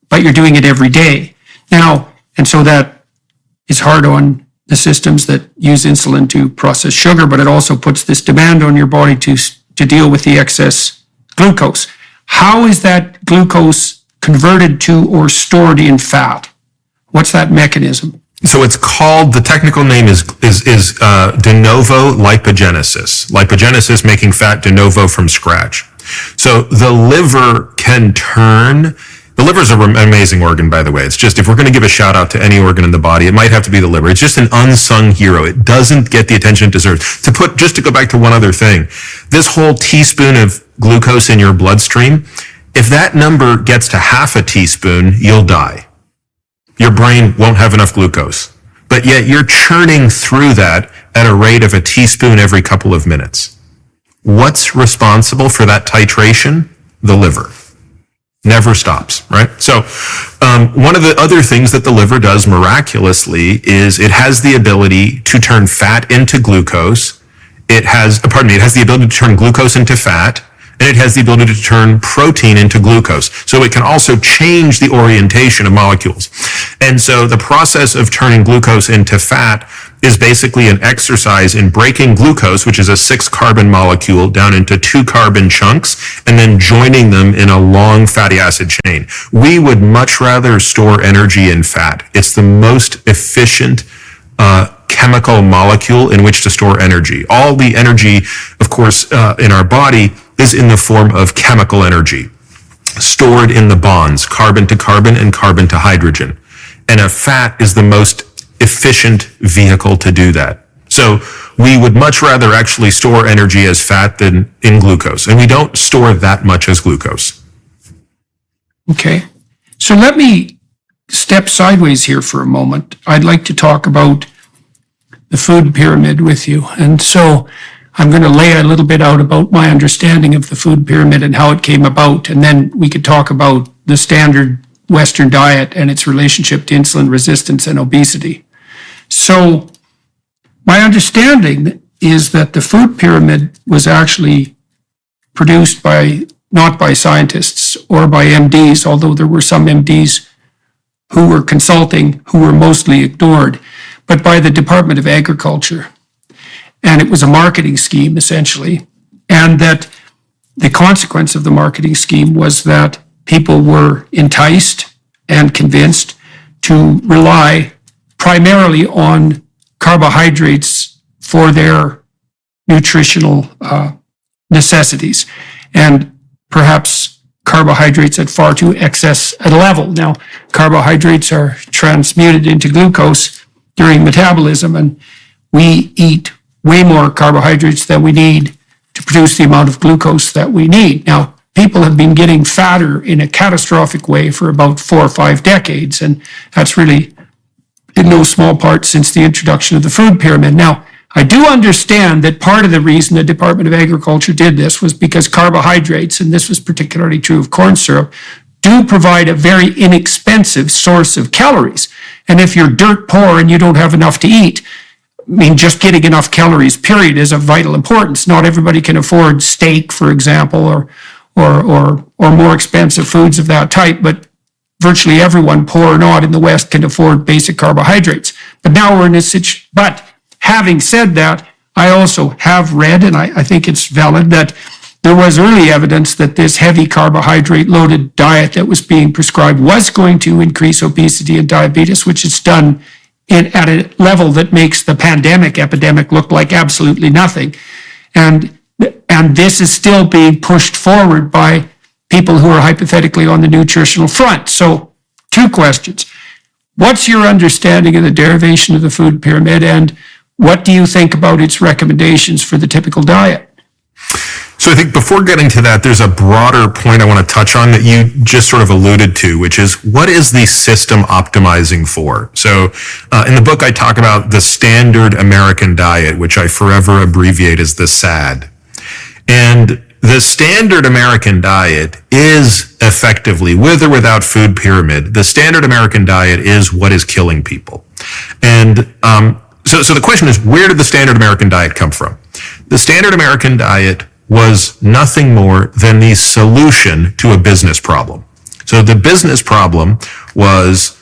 B: but you're doing it every day. Now, and so that is hard on the systems that use insulin to process sugar, but it also puts this demand on your body to deal with the excess glucose. How is that glucose converted to or stored in fat? What's that mechanism?
A: So it's called, the technical name is de novo lipogenesis. Lipogenesis, making fat de novo from scratch. So the liver can turn, the liver is an amazing organ, by the way. It's just, if we're going to give a shout out to any organ in the body, it might have to be the liver. It's just an unsung hero. It doesn't get the attention it deserves. Just to go back to one other thing, this whole teaspoon of glucose in your bloodstream, if that number gets to half a teaspoon, you'll die. Your brain won't have enough glucose. But yet you're churning through that at a rate of a teaspoon every couple of minutes. What's responsible for that titration? The liver. Never stops, right? So one of the other things that the liver does miraculously is it has the ability to turn fat into glucose. It has the ability to turn glucose into fat, and it has the ability to turn protein into glucose. So it can also change the orientation of molecules. And so the process of turning glucose into fat is basically an exercise in breaking glucose, which is a 6-carbon molecule, down into 2-carbon chunks, and then joining them in a long fatty acid chain. We would much rather store energy in fat. It's the most efficient chemical molecule in which to store energy. All the energy, of course, in our body is in the form of chemical energy, stored in the bonds, carbon to carbon and carbon to hydrogen. And a fat is the most efficient vehicle to do that. So we would much rather actually store energy as fat than in glucose. And we don't store that much as glucose.
B: Okay. So let me step sideways here for a moment. I'd like to talk about the food pyramid with you. And so I'm going to lay a little bit out about my understanding of the food pyramid and how it came about. And then we could talk about the standard Western diet and its relationship to insulin resistance and obesity. So my understanding is that the food pyramid was actually produced not by scientists or by MDs, although there were some MDs who were consulting, who were mostly ignored, but by the Department of Agriculture. And it was a marketing scheme, essentially. And that the consequence of the marketing scheme was that people were enticed and convinced to rely primarily on carbohydrates for their nutritional necessities. And perhaps carbohydrates at far too excess a level. Now, carbohydrates are transmuted into glucose during metabolism, and we eat way more carbohydrates than we need to produce the amount of glucose that we need. Now, people have been getting fatter in a catastrophic way for about 4 or 5 decades, and that's really in no small part since the introduction of the food pyramid. Now, I do understand that part of the reason the Department of Agriculture did this was because carbohydrates, and this was particularly true of corn syrup, do provide a very inexpensive expensive source of calories. And if you're dirt poor and you don't have enough to eat, I mean, just getting enough calories, period, is of vital importance. Not everybody can afford steak, for example, or more expensive foods of that type, but virtually everyone, poor or not, in the West can afford basic carbohydrates. But now we're in a situation. But having said that, I also have read, and I think it's valid, that there was early evidence that this heavy carbohydrate-loaded diet that was being prescribed was going to increase obesity and diabetes, which it's done at a level that makes the pandemic epidemic look like absolutely nothing. And this is still being pushed forward by people who are hypothetically on the nutritional front. So, two questions. What's your understanding of the derivation of the food pyramid, and what do you think about its recommendations for the typical diet?
A: So I think before getting to that, there's a broader point I want to touch on that you just sort of alluded to, which is what is the system optimizing for? So in the book, I talk about the standard American diet, which I forever abbreviate as the SAD. And the standard American diet is effectively, with or without food pyramid, the standard American diet is what is killing people. And so the question is, where did the standard American diet come from? The standard American diet was nothing more than the solution to a business problem. So the business problem was,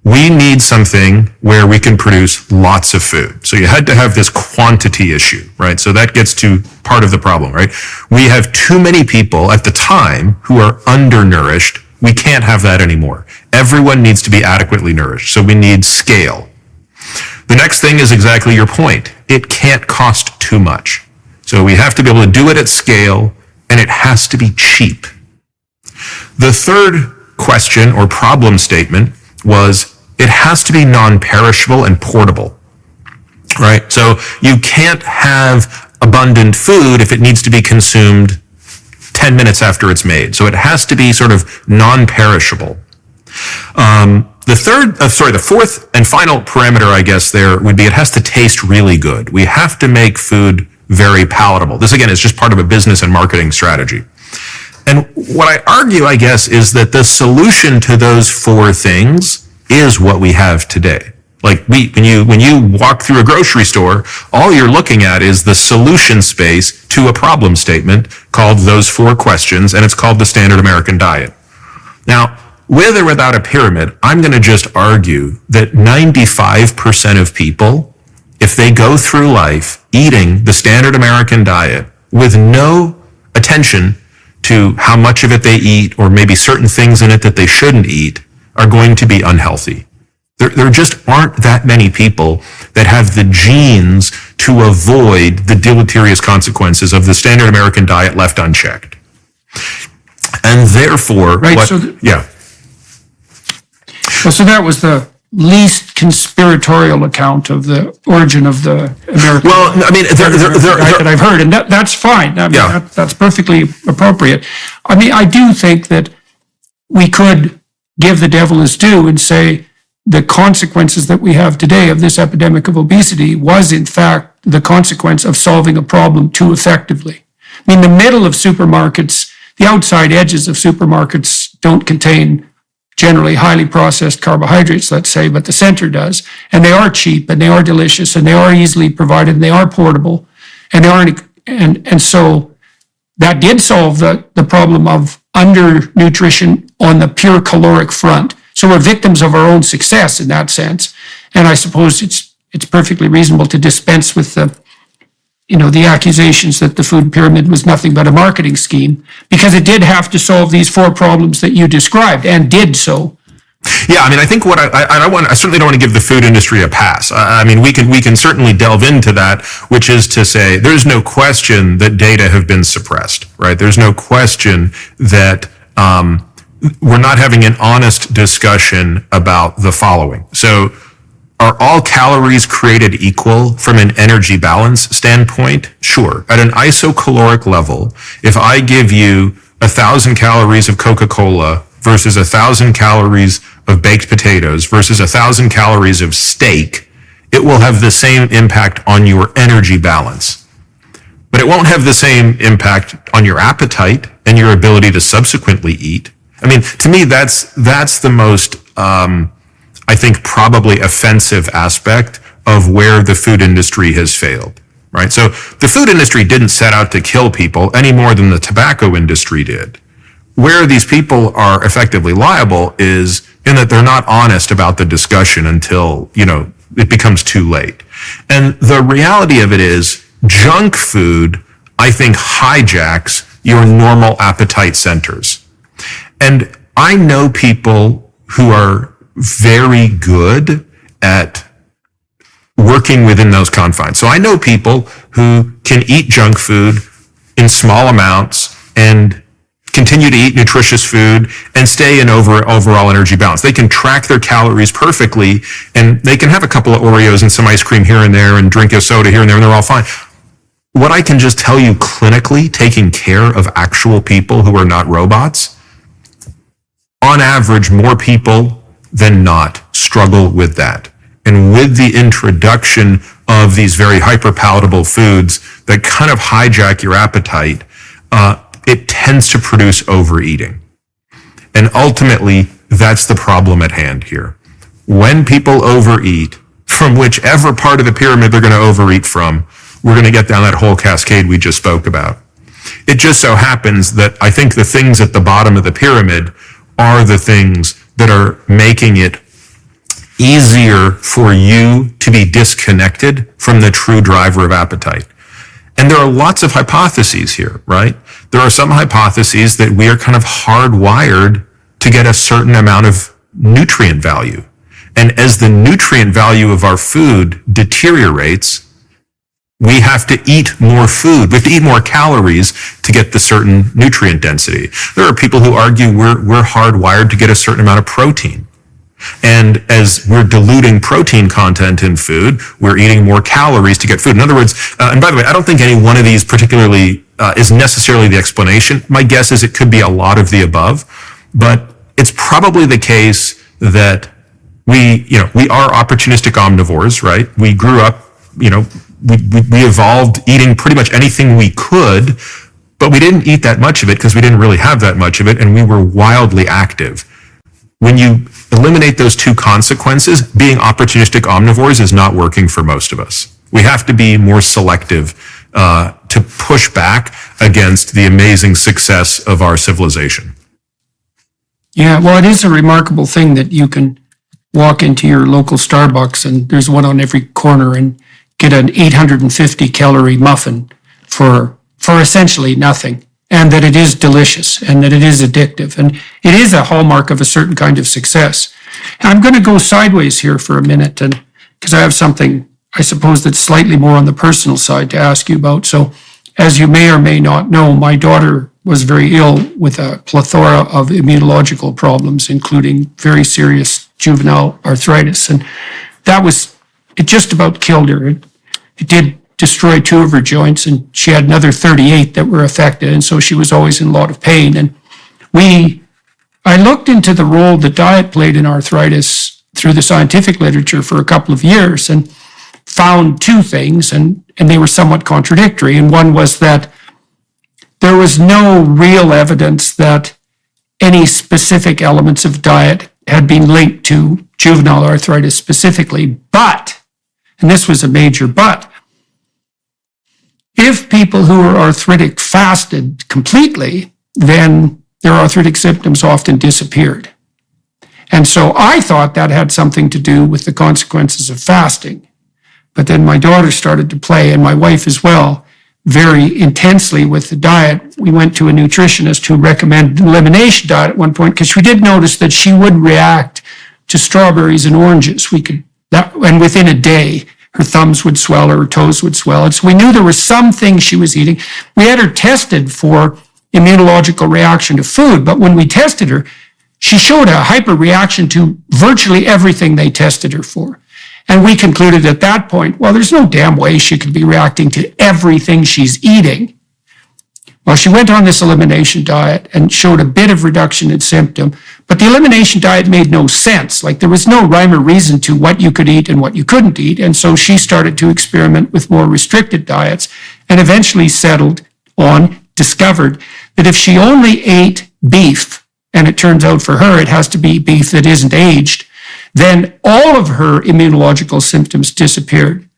A: we need something where we can produce lots of food. So you had to have this quantity issue, right? So that gets to part of the problem, right? We have too many people at the time who are undernourished. We can't have that anymore. Everyone needs to be adequately nourished. So we need scale. The next thing is exactly your point. It can't cost too much. So we have to be able to do it at scale, and it has to be cheap. The third question or problem statement was, it has to be non-perishable and portable, right? So you can't have abundant food if it needs to be consumed 10 minutes after it's made. So it has to be sort of non-perishable. The fourth and final parameter, I guess, there would be, it has to taste really good. We have to make food very palatable. This, again, is just part of a business and marketing strategy. And what I argue, I guess, is that the solution to those four things is what we have today. Like when you walk through a grocery store, all you're looking at is the solution space to a problem statement called those four questions, and it's called the standard American diet. Now, with or without a pyramid, I'm going to just argue that 95% of people, if they go through life eating the standard American diet with no attention to how much of it they eat, or maybe certain things in it that they shouldn't eat, are going to be unhealthy. There just aren't that many people that have the genes to avoid the deleterious consequences of the standard American diet left unchecked. And therefore,
B: right, so that was the least conspiratorial account of the origin of the American diet that I've heard, and that's fine. I mean, that's perfectly appropriate. I mean, I do think that we could give the devil his due and say the consequences that we have today of this epidemic of obesity was, in fact, the consequence of solving a problem too effectively. I mean, the middle of supermarkets, the outside edges of supermarkets don't contain generally highly processed carbohydrates, let's say, but the center does. And they are cheap, and they are delicious, and they are easily provided, and they are portable, and they aren't, and so that did solve the problem of undernutrition on the pure caloric front. So we're victims of our own success in that sense. And I suppose it's perfectly reasonable to dispense with the accusations that the food pyramid was nothing but a marketing scheme, because it did have to solve these four problems that you described, and did so.
A: Yeah, I mean, I think what I certainly don't want to give the food industry a pass. I mean, we can certainly delve into that, which is to say, there's no question that data have been suppressed, right? There's no question that we're not having an honest discussion about the following. So, are all calories created equal from an energy balance standpoint? Sure. At an isocaloric level, if I give you 1,000 calories of Coca-Cola versus 1,000 calories of baked potatoes versus 1,000 calories of steak, it will have the same impact on your energy balance. But it won't have the same impact on your appetite and your ability to subsequently eat. I mean, to me, that's the most, I think, probably offensive aspect of where the food industry has failed, right? So the food industry didn't set out to kill people any more than the tobacco industry did. Where these people are effectively liable is in that they're not honest about the discussion until, it becomes too late. And the reality of it is junk food, I think, hijacks your normal appetite centers. And I know people who are very good at working within those confines. So I know people who can eat junk food in small amounts and continue to eat nutritious food and stay in overall energy balance. They can track their calories perfectly, and they can have a couple of Oreos and some ice cream here and there and drink a soda here and there, and they're all fine. What I can just tell you clinically, taking care of actual people who are not robots, on average, more people than not struggle with that. And with the introduction of these very hyper-palatable foods that kind of hijack your appetite, it tends to produce overeating. And ultimately, that's the problem at hand here. When people overeat, from whichever part of the pyramid they're going to overeat from, we're going to get down that whole cascade we just spoke about. It just so happens that I think the things at the bottom of the pyramid are the things that are making it easier for you to be disconnected from the true driver of appetite. And there are lots of hypotheses here, right? There are some hypotheses that we are kind of hardwired to get a certain amount of nutrient value. And as the nutrient value of our food deteriorates, we have to eat more food. We have to eat more calories to get the certain nutrient density. There are people who argue we're hardwired to get a certain amount of protein. And as we're diluting protein content in food, we're eating more calories to get food. In other words, and by the way, I don't think any one of these particularly is necessarily the explanation. My guess is it could be a lot of the above, but it's probably the case that we are opportunistic omnivores, right? We grew up, we evolved eating pretty much anything we could, but we didn't eat that much of it because we didn't really have that much of it, and we were wildly active. When you eliminate those two consequences, being opportunistic omnivores is not working for most of us. We have to be more selective to push back against the amazing success of our civilization.
B: Yeah, well, it is a remarkable thing that you can walk into your local Starbucks and there's one on every corner and get an 850 calorie muffin for essentially nothing. And that it is delicious and that it is addictive. And it is a hallmark of a certain kind of success. And I'm going to go sideways here for a minute, and because I have something, I suppose, that's slightly more on the personal side to ask you about. So as you may or may not know, my daughter was very ill with a plethora of immunological problems, including very serious juvenile arthritis. And it just about killed her. It did destroyed 2 of her joints, and she had another 38 that were affected, and so she was always in a lot of pain. And I looked into the role that diet played in arthritis through the scientific literature for a couple of years and found 2 things, and they were somewhat contradictory. And one was that there was no real evidence that any specific elements of diet had been linked to juvenile arthritis specifically, but, and this was a major but, if people who are arthritic fasted completely, then their arthritic symptoms often disappeared. And so I thought that had something to do with the consequences of fasting. But then my daughter started to play, and my wife as well, very intensely with the diet. We went to a nutritionist who recommended an elimination diet at one point because we did notice that she would react to strawberries and oranges. And within a day, her thumbs would swell, her toes would swell. And so we knew there was some things she was eating. We had her tested for immunological reaction to food, but when we tested her, she showed a hyperreaction to virtually everything they tested her for. And we concluded at that point, well, there's no damn way she could be reacting to everything she's eating. Well, she went on this elimination diet and showed a bit of reduction in symptom, but the elimination diet made no sense. Like there was no rhyme or reason to what you could eat and what you couldn't eat. And so she started to experiment with more restricted diets and eventually discovered that if she only ate beef and it turns out for her it has to be beef that isn't aged, then all of her immunological symptoms disappeared.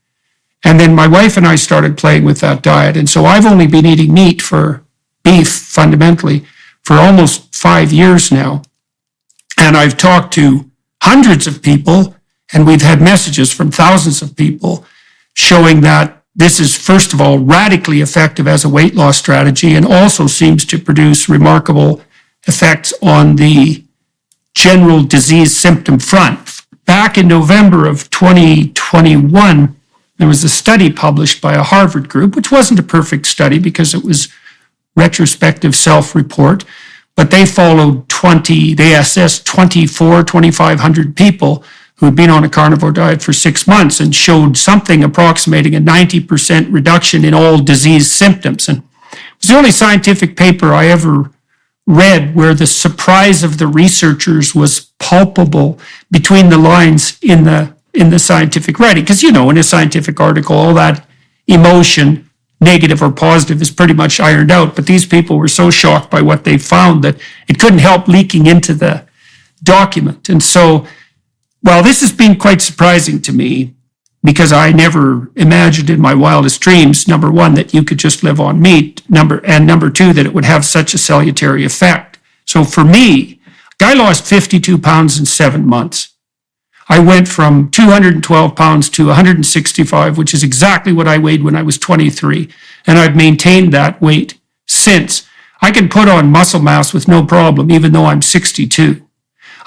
B: And then my wife and I started playing with that diet. And so I've only been eating beef fundamentally, for almost 5 years now. And I've talked to hundreds of people, and we've had messages from thousands of people showing that this is, first of all, radically effective as a weight loss strategy, and also seems to produce remarkable effects on the general disease symptom front. Back in November of 2021, there was a study published by a Harvard group, which wasn't a perfect study because it was retrospective self-report, but they assessed 2,500 people who had been on a carnivore diet for 6 months and showed something approximating a 90% reduction in all disease symptoms. And it was the only scientific paper I ever read where the surprise of the researchers was palpable between the lines in the scientific writing. Because, in a scientific article, all that emotion, negative or positive, is pretty much ironed out. But these people were so shocked by what they found that it couldn't help leaking into the document. And so, well, this has been quite surprising to me, because I never imagined in my wildest dreams, number one, that you could just live on meat, number two, that it would have such a salutary effect. So for me, a guy lost 52 pounds in 7 months. I went from 212 pounds to 165, which is exactly what I weighed when I was 23. And I've maintained that weight since. I can put on muscle mass with no problem, even though I'm 62.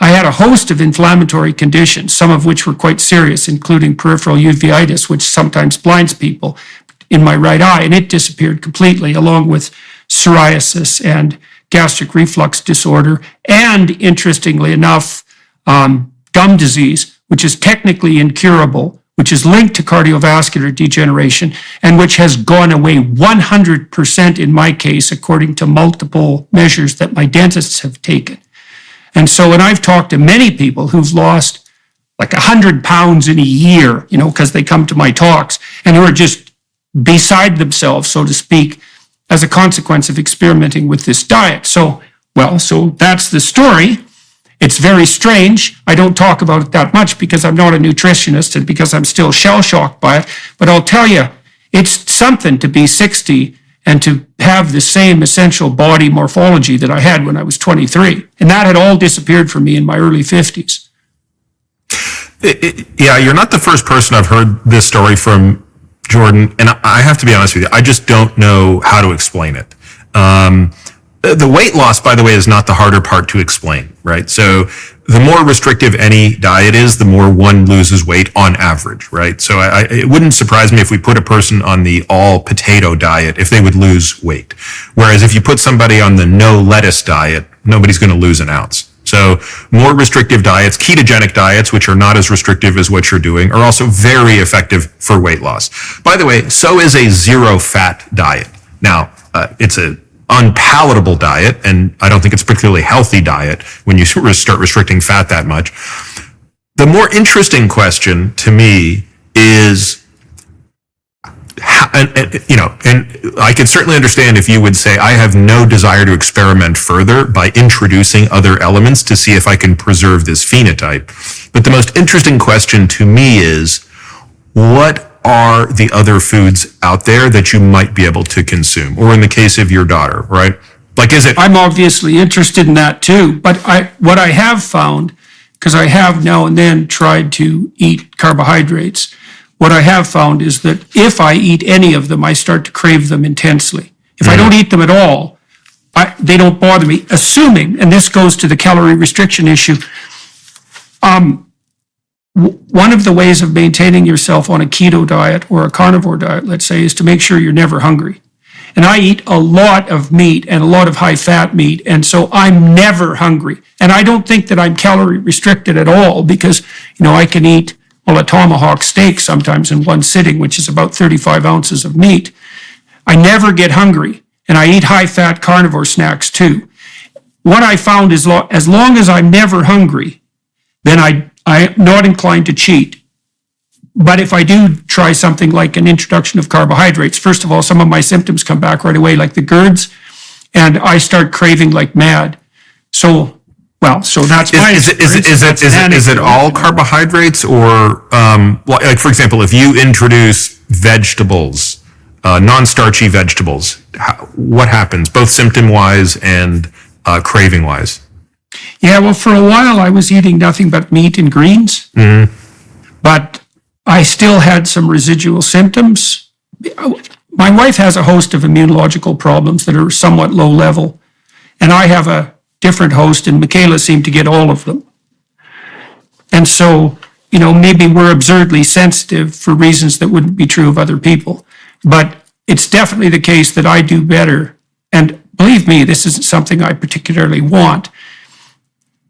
B: I had a host of inflammatory conditions, some of which were quite serious, including peripheral uveitis, which sometimes blinds people, in my right eye, and it disappeared completely, along with psoriasis and gastric reflux disorder, and interestingly enough, gum disease, which is technically incurable, which is linked to cardiovascular degeneration, and which has gone away 100% in my case, according to multiple measures that my dentists have taken. And so when I've talked to many people who've lost like 100 pounds in a year, because they come to my talks, and who are just beside themselves, so to speak, as a consequence of experimenting with this diet. So that's the story. It's very strange. I don't talk about it that much because I'm not a nutritionist and because I'm still shell-shocked by it. But I'll tell you, it's something to be 60 and to have the same essential body morphology that I had when I was 23. And that had all disappeared from me in my early 50s.
A: Yeah, you're not the first person I've heard this story from, Jordan. And I have to be honest with you, I just don't know how to explain it. The weight loss, by the way, is not the harder part to explain, right? So the more restrictive any diet is, the more one loses weight on average, right? So it wouldn't surprise me if we put a person on the all potato diet if they would lose weight. Whereas if you put somebody on the no lettuce diet, nobody's going to lose an ounce. So more restrictive diets, ketogenic diets, which are not as restrictive as what you're doing, are also very effective for weight loss. By the way, so is a zero fat diet. Now, it's a unpalatable diet, and I don't think it's a particularly healthy diet when you start restricting fat that much. The more interesting question to me is, and I can certainly understand if you would say, I have no desire to experiment further by introducing other elements to see if I can preserve this phenotype. But the most interesting question to me is, what are the other foods out there that you might be able to consume? Or in the case of your daughter, right? Like, is it?
B: I'm obviously interested in that too, but what I have found, because I have now and then tried to eat carbohydrates, what I have found is that if I eat any of them, I start to crave them intensely. If I don't eat them at all, they don't bother me, assuming, and this goes to the calorie restriction issue, one of the ways of maintaining yourself on a keto diet or a carnivore diet, let's say, is to make sure you're never hungry. And I eat a lot of meat and a lot of high-fat meat, and so I'm never hungry. And I don't think that I'm calorie restricted at all because, I can eat a tomahawk steak sometimes in one sitting, which is about 35 ounces of meat. I never get hungry, and I eat high-fat carnivore snacks too. What I found is as long as I'm never hungry, then I'm not inclined to cheat. But if I do try something like an introduction of carbohydrates, first of all, some of my symptoms come back right away, like the GERDs, and I start craving like mad. So that's my experience.
A: Is it all carbohydrates, or like for example, if you introduce vegetables, non-starchy vegetables, what happens, both symptom-wise and craving-wise?
B: Yeah, well, for a while I was eating nothing but meat and greens, but I still had some residual symptoms. My wife has a host of immunological problems that are somewhat low level, and I have a different host, and Michaela seemed to get all of them. And so, maybe we're absurdly sensitive for reasons that wouldn't be true of other people. But it's definitely the case that I do better. And believe me, this isn't something I particularly want.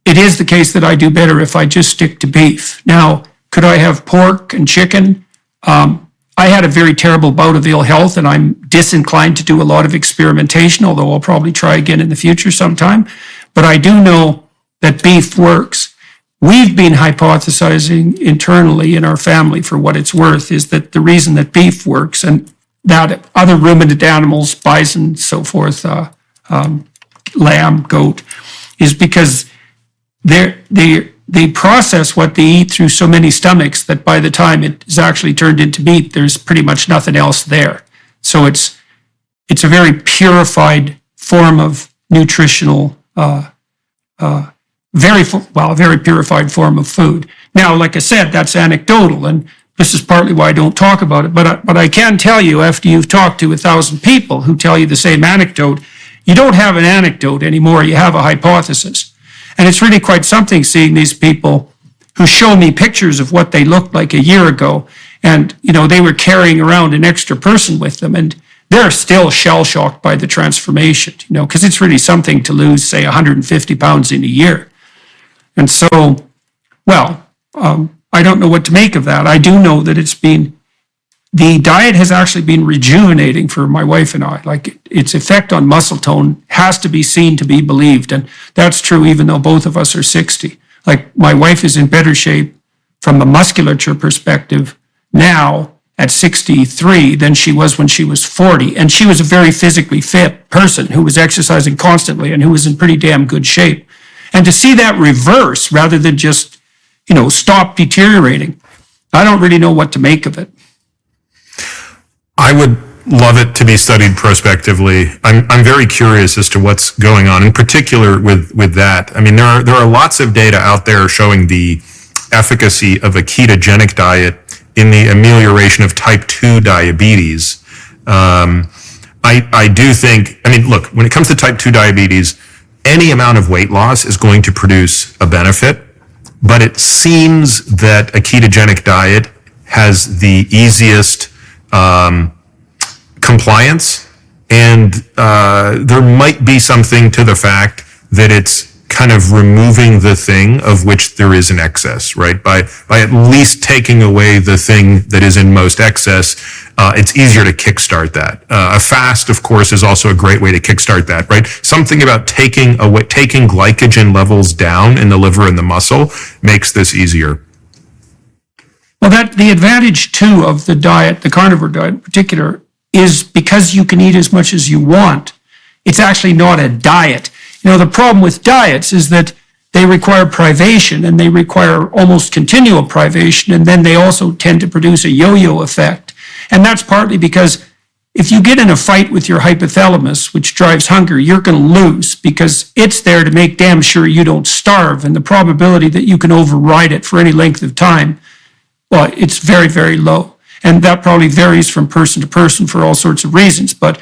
B: It is the case that I do better if I just stick to beef. Now, could I have pork and chicken? I had a very terrible bout of ill health, and I'm disinclined to do a lot of experimentation, although I'll probably try again in the future sometime. But I do know that beef works. We've been hypothesizing internally in our family, for what it's worth, is that the reason that beef works and that other ruminant animals, bison, so forth, lamb, goat, is because they process what they eat through so many stomachs that by the time it is actually turned into meat, there's pretty much nothing else there. So it's a very purified form of nutritional, very purified form of food. Now, like I said, that's anecdotal, and this is partly why I don't talk about it. But I can tell you, after you've talked to 1,000 people who tell you the same anecdote, you don't have an anecdote anymore. You have a hypothesis. And it's really quite something seeing these people who show me pictures of what they looked like a year ago. And, they were carrying around an extra person with them. And they're still shell-shocked by the transformation, because it's really something to lose, say, 150 pounds in a year. And so, I don't know what to make of that. I do know that the diet has actually been rejuvenating for my wife and I. Like, its effect on muscle tone has to be seen to be believed. And that's true even though both of us are 60. Like, my wife is in better shape from a musculature perspective now at 63 than she was when she was 40. And she was a very physically fit person who was exercising constantly and who was in pretty damn good shape. And to see that reverse rather than just, stop deteriorating, I don't really know what to make of it.
A: I would love it to be studied prospectively. I'm very curious as to what's going on, in particular with that. I mean, there are lots of data out there showing the efficacy of a ketogenic diet in the amelioration of type 2 diabetes. I do think, look, when it comes to type 2 diabetes, any amount of weight loss is going to produce a benefit, but it seems that a ketogenic diet has the easiest compliance, and there might be something to the fact that it's kind of removing the thing of which there is an excess, right? By at least taking away the thing that is in most excess, it's easier to kickstart that. A fast, of course, is also a great way to kickstart that, right? Something about taking glycogen levels down in the liver and the muscle makes this easier.
B: Well, the advantage too of the diet, the carnivore diet in particular, is because you can eat as much as you want. It's actually not a diet. The problem with diets is that they require privation, and they require almost continual privation, and then they also tend to produce a yo-yo effect. And that's partly because if you get in a fight with your hypothalamus, which drives hunger, you're going to lose because it's there to make damn sure you don't starve, and the probability that you can override it for any length of time, well, it's very, very low. And that probably varies from person to person for all sorts of reasons, but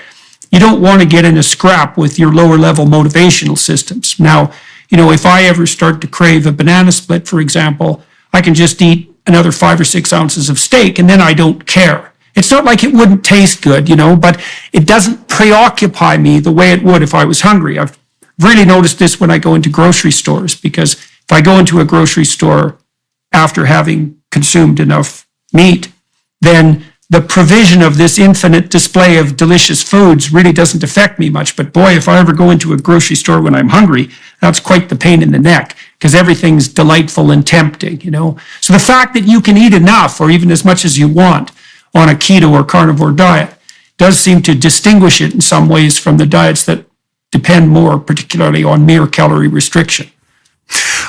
B: you don't want to get in a scrap with your lower level motivational systems. Now, if I ever start to crave a banana split, for example, I can just eat another 5 or 6 ounces of steak and then I don't care. It's not like it wouldn't taste good, but it doesn't preoccupy me the way it would if I was hungry. I've really noticed this when I go into grocery stores, because if I go into a grocery store after having consumed enough meat, then the provision of this infinite display of delicious foods really doesn't affect me much. But boy, if I ever go into a grocery store when I'm hungry, that's quite the pain in the neck, because everything's delightful and tempting, So the fact that you can eat enough or even as much as you want on a keto or carnivore diet does seem to distinguish it in some ways from the diets that depend more particularly on mere calorie restriction.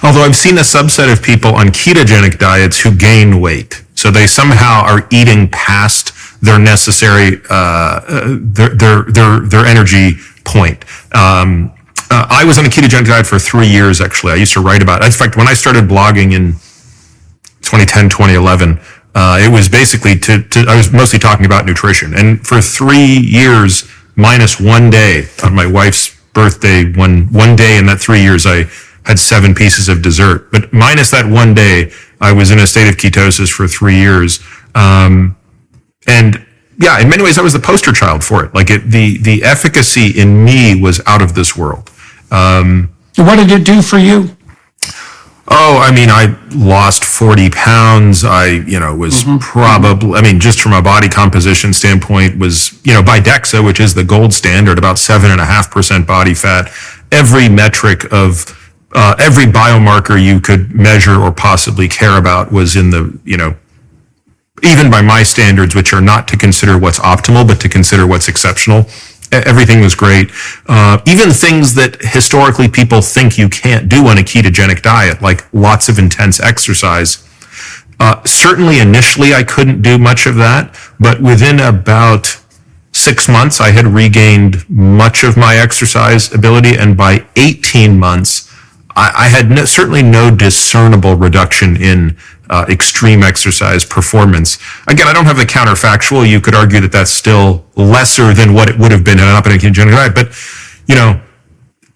A: Although I've seen a subset of people on ketogenic diets who gain weight. So they somehow are eating past their necessary, their energy point. I was on a ketogenic diet for 3 years, actually. I used to write about it. In fact, when I started blogging in 2010, 2011, it was basically I was mostly talking about nutrition. And for 3 years, minus 1 day on my wife's birthday, one day in that 3 years, I had 7 pieces of dessert. But minus that 1 day, I was in a state of ketosis for 3 years. And yeah, in many ways, I was the poster child for it. Like the efficacy in me was out of this world.
B: What did it do for you?
A: Oh, I mean, I lost 40 pounds. I, was probably, just from a body composition standpoint, was, by DEXA, which is the gold standard, about 7.5% body fat. Every metric of every biomarker you could measure or possibly care about was in the, even by my standards, which are not to consider what's optimal, but to consider what's exceptional. Everything was great. Even things that historically people think you can't do on a ketogenic diet, like lots of intense exercise. Certainly initially I couldn't do much of that, but within about 6 months I had regained much of my exercise ability, and by 18 months I had certainly no discernible reduction in extreme exercise performance. Again, I don't have the counterfactual. You could argue that that's still lesser than what it would have been had I not been on a ketogenic diet. But,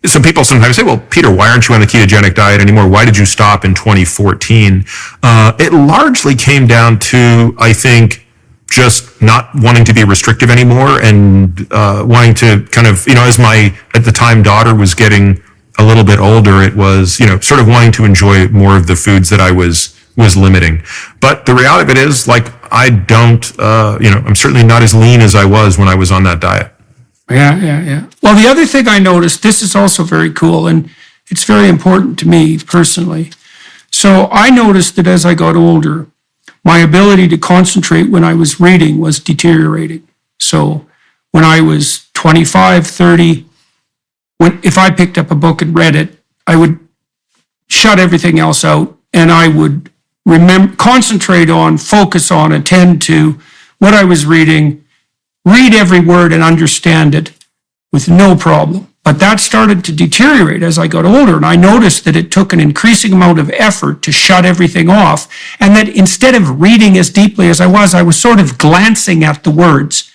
A: some people sometimes say, well, Peter, why aren't you on the ketogenic diet anymore? Why did you stop in 2014? It largely came down to, I think, just not wanting to be restrictive anymore and wanting to kind of, as my, at the time, daughter was getting a little bit older, it was, sort of wanting to enjoy more of the foods that I was limiting. But the reality of it is, like, I don't, I'm certainly not as lean as I was when I was on that diet.
B: Yeah. Well, the other thing I noticed, this is also very cool, and it's very important to me personally. So I noticed that as I got older, my ability to concentrate when I was reading was deteriorating. So when I was 25, 30, if I picked up a book and read it, I would shut everything else out, and I would concentrate on, focus on, attend to what I was reading, read every word and understand it with no problem. But that started to deteriorate as I got older, and I noticed that it took an increasing amount of effort to shut everything off, and that instead of reading as deeply as I was sort of glancing at the words.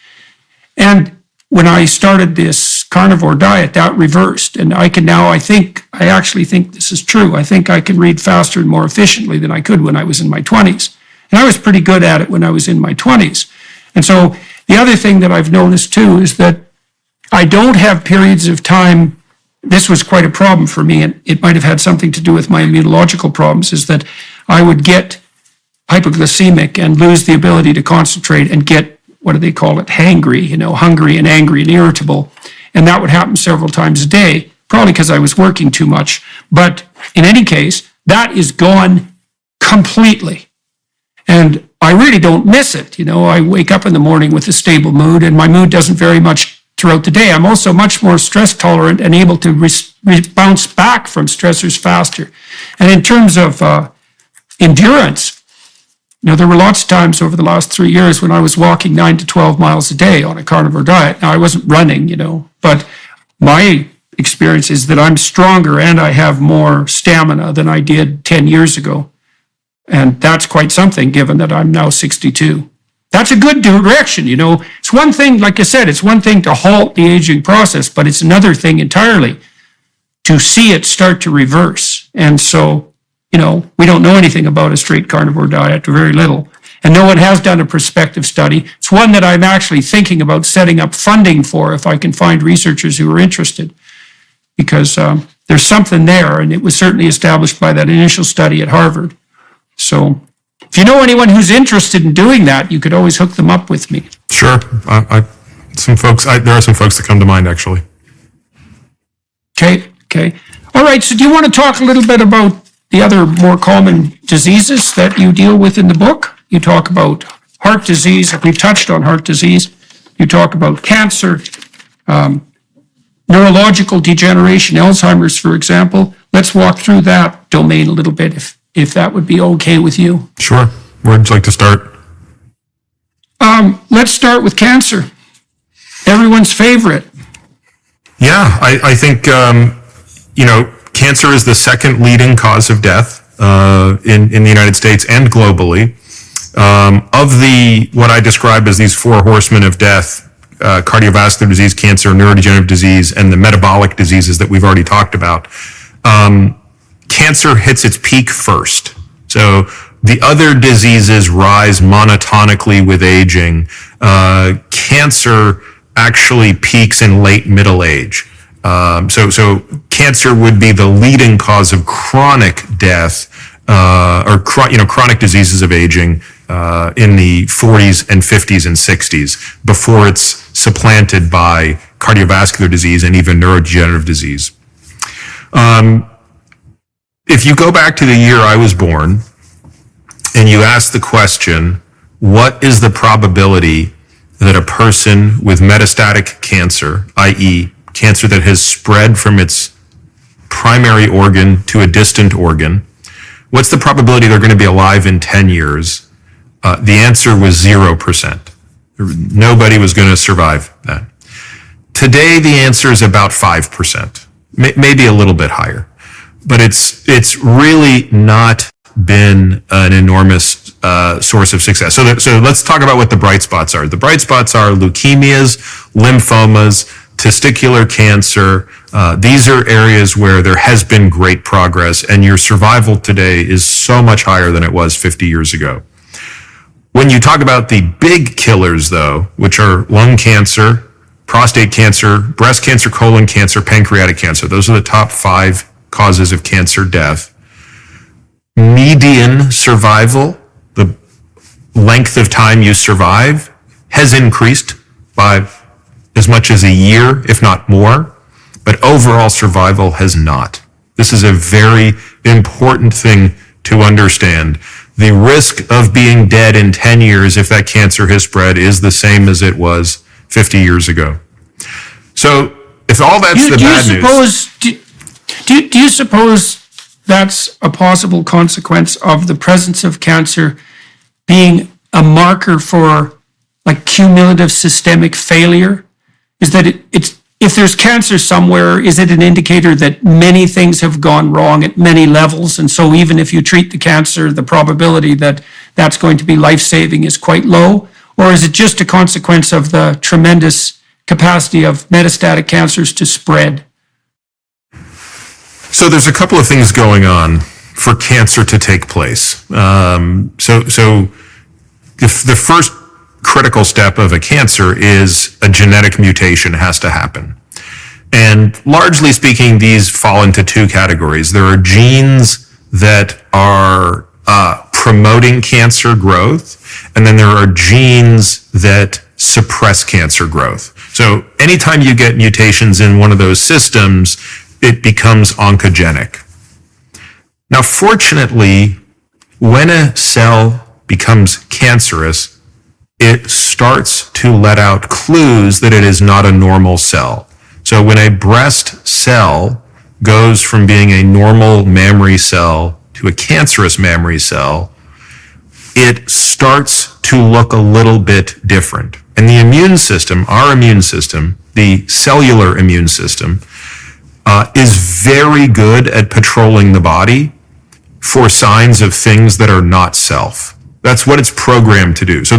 B: And when I started this carnivore diet, that reversed. And I can now, I actually think this is true. I think I can read faster and more efficiently than I could when I was in my 20s. And I was pretty good at it when I was in my 20s. And so the other thing that I've noticed too is that I don't have periods of time. This was quite a problem for me, and it might have had something to do with my immunological problems, is that I would get hypoglycemic and lose the ability to concentrate and get, what do they call it, hangry, hungry and angry and irritable. And that would happen several times a day, probably because I was working too much. But in any case, that is gone completely. And I really don't miss it. I wake up in the morning with a stable mood, and my mood doesn't vary much throughout the day. I'm also much more stress tolerant and able to bounce back from stressors faster. And in terms of endurance, there were lots of times over the last 3 years when I was walking 9 to 12 miles a day on a carnivore diet. Now, I wasn't running, but my experience is that I'm stronger and I have more stamina than I did 10 years ago. And that's quite something, given that I'm now 62. That's a good direction, It's one thing, like I said, it's one thing to halt the aging process, but it's another thing entirely to see it start to reverse. And so, we don't know anything about a straight carnivore diet, or very little. And no one has done a prospective study. It's one that I'm actually thinking about setting up funding for if I can find researchers who are interested, because there's something there, and it was certainly established by that initial study at Harvard. So if you know anyone who's interested in doing that, you could always hook them up with me.
A: Sure. There are some folks that come to mind, actually.
B: Okay. All right, so do you want to talk a little bit about the other more common diseases that you deal with in the book? You talk about heart disease. We've touched on heart disease. You talk about cancer. neurological degeneration, Alzheimer's, for example. Let's walk through that domain a little bit, if that would be okay with you.
A: Sure. Where would you like to start?
B: Let's start with cancer. Everyone's favorite.
A: Yeah, I think, cancer is the second leading cause of death in the United States and globally. What I describe as these four horsemen of death, cardiovascular disease, cancer, neurodegenerative disease, and the metabolic diseases that we've already talked about, cancer hits its peak first. So the other diseases rise monotonically with aging. Cancer actually peaks in late middle age. So cancer would be the leading cause of chronic death, chronic diseases of aging in the 40s and 50s and 60s before it's supplanted by cardiovascular disease and even neurodegenerative disease. If you go back to the year I was born and you ask the question, what is the probability that a person with metastatic cancer, i.e., cancer that has spread from its primary organ to a distant organ, what's the probability they're going to be alive in 10 years? The answer was 0%. Nobody was going to survive that. Today, the answer is about 5%, maybe a little bit higher. But it's really not been an enormous source of success. So let's talk about what the bright spots are. The bright spots are leukemias, lymphomas, testicular cancer. These are areas where there has been great progress, and your survival today is so much higher than it was 50 years ago. When you talk about the big killers, though, which are lung cancer, prostate cancer, breast cancer, colon cancer, pancreatic cancer, those are the top 5 causes of cancer death. Median survival, the length of time you survive, has increased by as much as a year, if not more, but overall survival has not. This is a very important thing to understand. The risk of being dead in 10 years if that cancer has spread is the same as it was 50 years ago. So if all that's the bad news...
B: Do you suppose that's a possible consequence of the presence of cancer being a marker for like cumulative systemic failure? Is that if there's cancer somewhere, is it an indicator that many things have gone wrong at many levels? And so even if you treat the cancer, the probability that that's going to be life-saving is quite low? Or is it just a consequence of the tremendous capacity of metastatic cancers to spread?
A: So there's a couple of things going on for cancer to take place. The first critical step of a cancer is a genetic mutation has to happen. And largely speaking, these fall into 2 categories. There are genes that are promoting cancer growth, and then there are genes that suppress cancer growth. So anytime you get mutations in one of those systems, it becomes oncogenic. Now, fortunately, when a cell becomes cancerous, it starts to let out clues that it is not a normal cell. So when a breast cell goes from being a normal mammary cell to a cancerous mammary cell, it starts to look a little bit different. And the immune system, our immune system, the cellular immune system, is very good at patrolling the body for signs of things that are not self. That's what it's programmed to do. So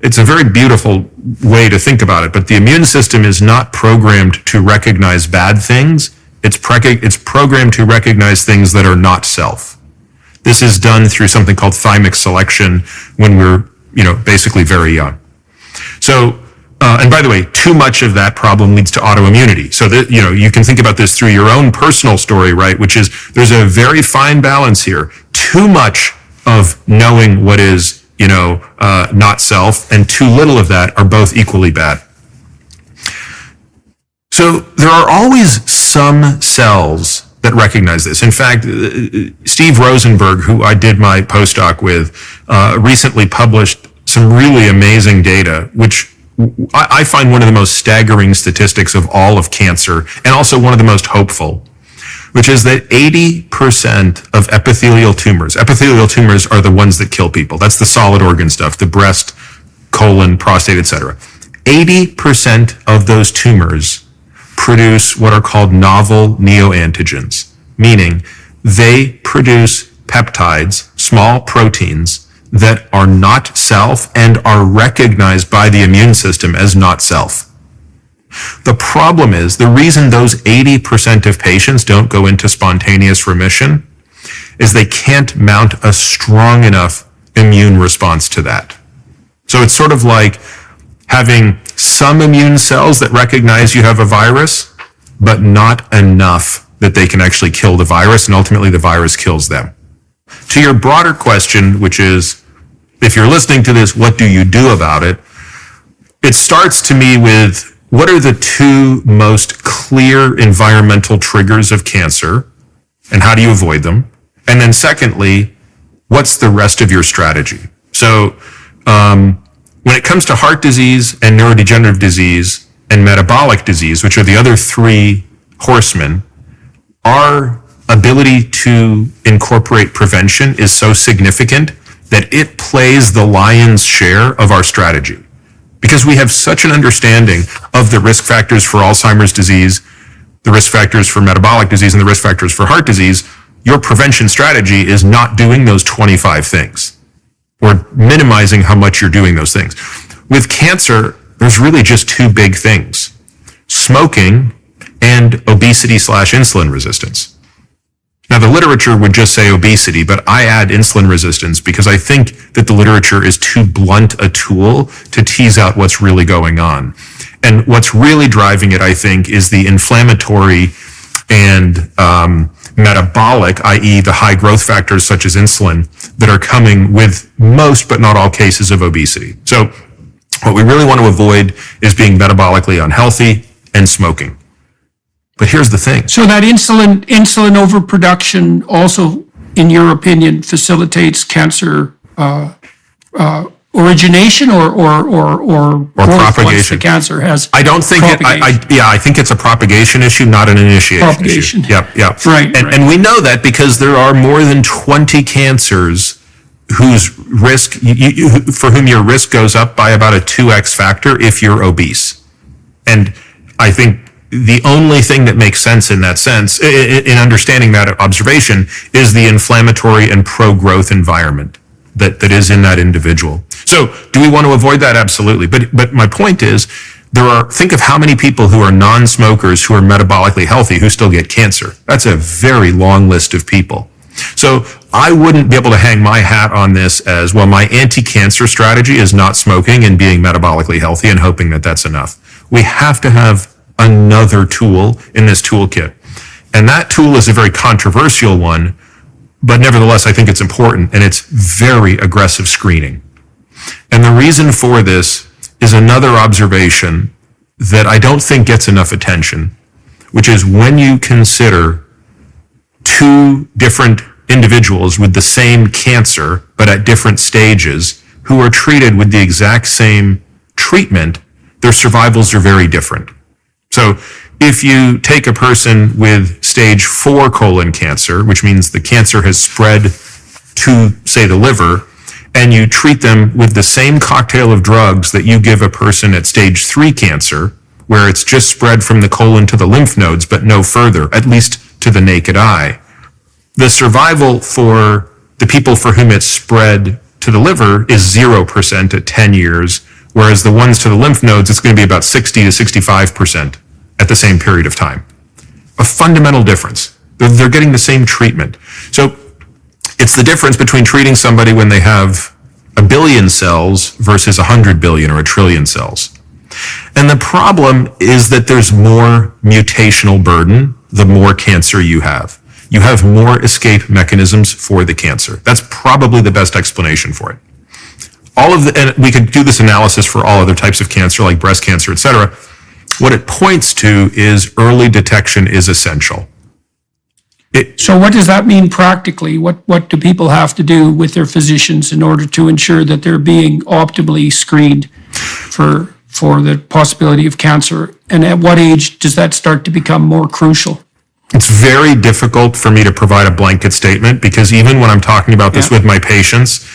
A: it's a very beautiful way to think about it, but the immune system is not programmed to recognize bad things. It's programmed to recognize things that are not self. This is done through something called thymic selection when we're, basically very young. So, and by the way, too much of that problem leads to autoimmunity. So that, you can think about this through your own personal story, right? Which is, there's a very fine balance here. Too much of knowing what is, not self, and too little of that are both equally bad. So there are always some cells that recognize this. In fact, Steve Rosenberg, who I did my postdoc with, recently published some really amazing data, which I find one of the most staggering statistics of all of cancer, and also one of the most hopeful, which is that 80% of epithelial tumors are the ones that kill people. That's the solid organ stuff, the breast, colon, prostate, etc. 80% of those tumors produce what are called novel neoantigens, meaning they produce peptides, small proteins, that are not self and are recognized by the immune system as not self. The problem is, the reason those 80% of patients don't go into spontaneous remission is they can't mount a strong enough immune response to that. So it's sort of like having some immune cells that recognize you have a virus, but not enough that they can actually kill the virus, and ultimately the virus kills them. To your broader question, which is, if you're listening to this, what do you do about it? It starts to me with, what are the two most clear environmental triggers of cancer, and how do you avoid them? And then secondly, what's the rest of your strategy? So when it comes to heart disease and neurodegenerative disease and metabolic disease, which are the other three horsemen, our ability to incorporate prevention is so significant that it plays the lion's share of our strategy. Because we have such an understanding of the risk factors for Alzheimer's disease, the risk factors for metabolic disease, and the risk factors for heart disease, your prevention strategy is not doing those 25 things or minimizing how much you're doing those things. With cancer, there's really just two big things: smoking and obesity/insulin resistance. Now, the literature would just say obesity, but I add insulin resistance because I think that the literature is too blunt a tool to tease out what's really going on. And what's really driving it, I think, is the inflammatory and metabolic, i.e. the high growth factors such as insulin, that are coming with most but not all cases of obesity. So what we really want to avoid is being metabolically unhealthy and smoking. But here's the thing.
B: So that insulin overproduction also, in your opinion, facilitates cancer origination or growth
A: propagation
B: once the cancer has.
A: I don't think I think it's a propagation issue, not an initiation issue. Yep.
B: Right.
A: And we know that because there are more than 20 cancers whose risk, for whom your risk goes up by about a 2x factor if you're obese. And I think the only thing that makes sense in that sense, in understanding that observation, is the inflammatory and pro-growth environment that is in that individual. So do we want to avoid that? Absolutely. But my point is, think of how many people who are non-smokers who are metabolically healthy who still get cancer. That's a very long list of people. So I wouldn't be able to hang my hat on this as, well, my anti-cancer strategy is not smoking and being metabolically healthy and hoping that that's enough. We have to have another tool in this toolkit. And that tool is a very controversial one, but nevertheless, I think it's important, and it's very aggressive screening. And the reason for this is another observation that I don't think gets enough attention, which is when you consider two different individuals with the same cancer, but at different stages, who are treated with the exact same treatment, their survivals are very different. So if you take a person with stage 4 colon cancer, which means the cancer has spread to, say, the liver, and you treat them with the same cocktail of drugs that you give a person at stage 3 cancer, where it's just spread from the colon to the lymph nodes, but no further, at least to the naked eye, the survival for the people for whom it's spread to the liver is 0% at 10 years, whereas the ones to the lymph nodes, it's going to be about 60 to 65% at the same period of time. A fundamental difference. They're getting the same treatment. So it's the difference between treating somebody when they have 1 billion cells versus 100 billion or 1 trillion cells. And the problem is that there's more mutational burden the more cancer you have. You have more escape mechanisms for the cancer. That's probably the best explanation for it. And we could do this analysis for all other types of cancer, like breast cancer, etc. What it points to is early detection is essential.
B: So what does that mean practically? What do people have to do with their physicians in order to ensure that they're being optimally screened for for the possibility of cancer? And at what age does that start to become more crucial?
A: It's very difficult for me to provide a blanket statement because even when I'm talking about this with my patients,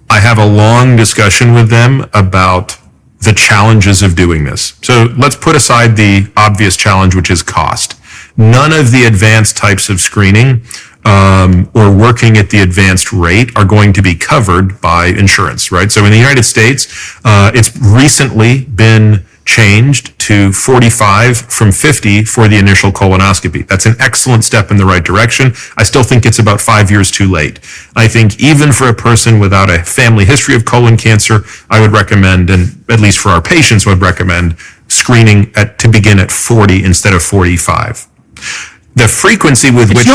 A: I have a long discussion with them about the challenges of doing this. So let's put aside the obvious challenge, which is cost. None of the advanced types of screening or working at the advanced rate are going to be covered by insurance, right? So in the United States, it's recently been changed to 45 from 50 for the initial colonoscopy. That's an excellent step in the right direction. I still think it's about 5 years too late. I think even for a person without a family history of colon cancer, I would recommend, and at least for our patients would recommend, screening to begin at 40 instead of 45. The frequency with which...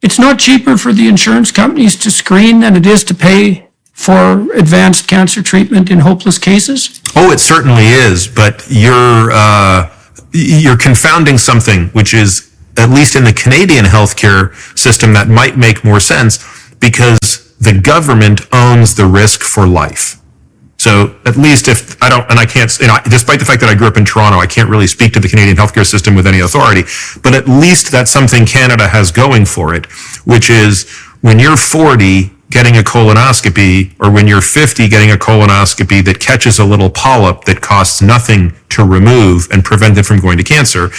B: It's not cheaper for the insurance companies to screen than it is to pay for advanced cancer treatment in hopeless cases?
A: Oh, it certainly is, but you're confounding something, which is, at least in the Canadian healthcare system, that might make more sense because the government owns the risk for life. So at least if I don't, and I can't, despite the fact that I grew up in Toronto, I can't really speak to the Canadian healthcare system with any authority, but at least that's something Canada has going for it, which is when you're 40 getting a colonoscopy, or when you're 50 getting a colonoscopy that catches a little polyp that costs nothing to remove and prevent it from going to cancer,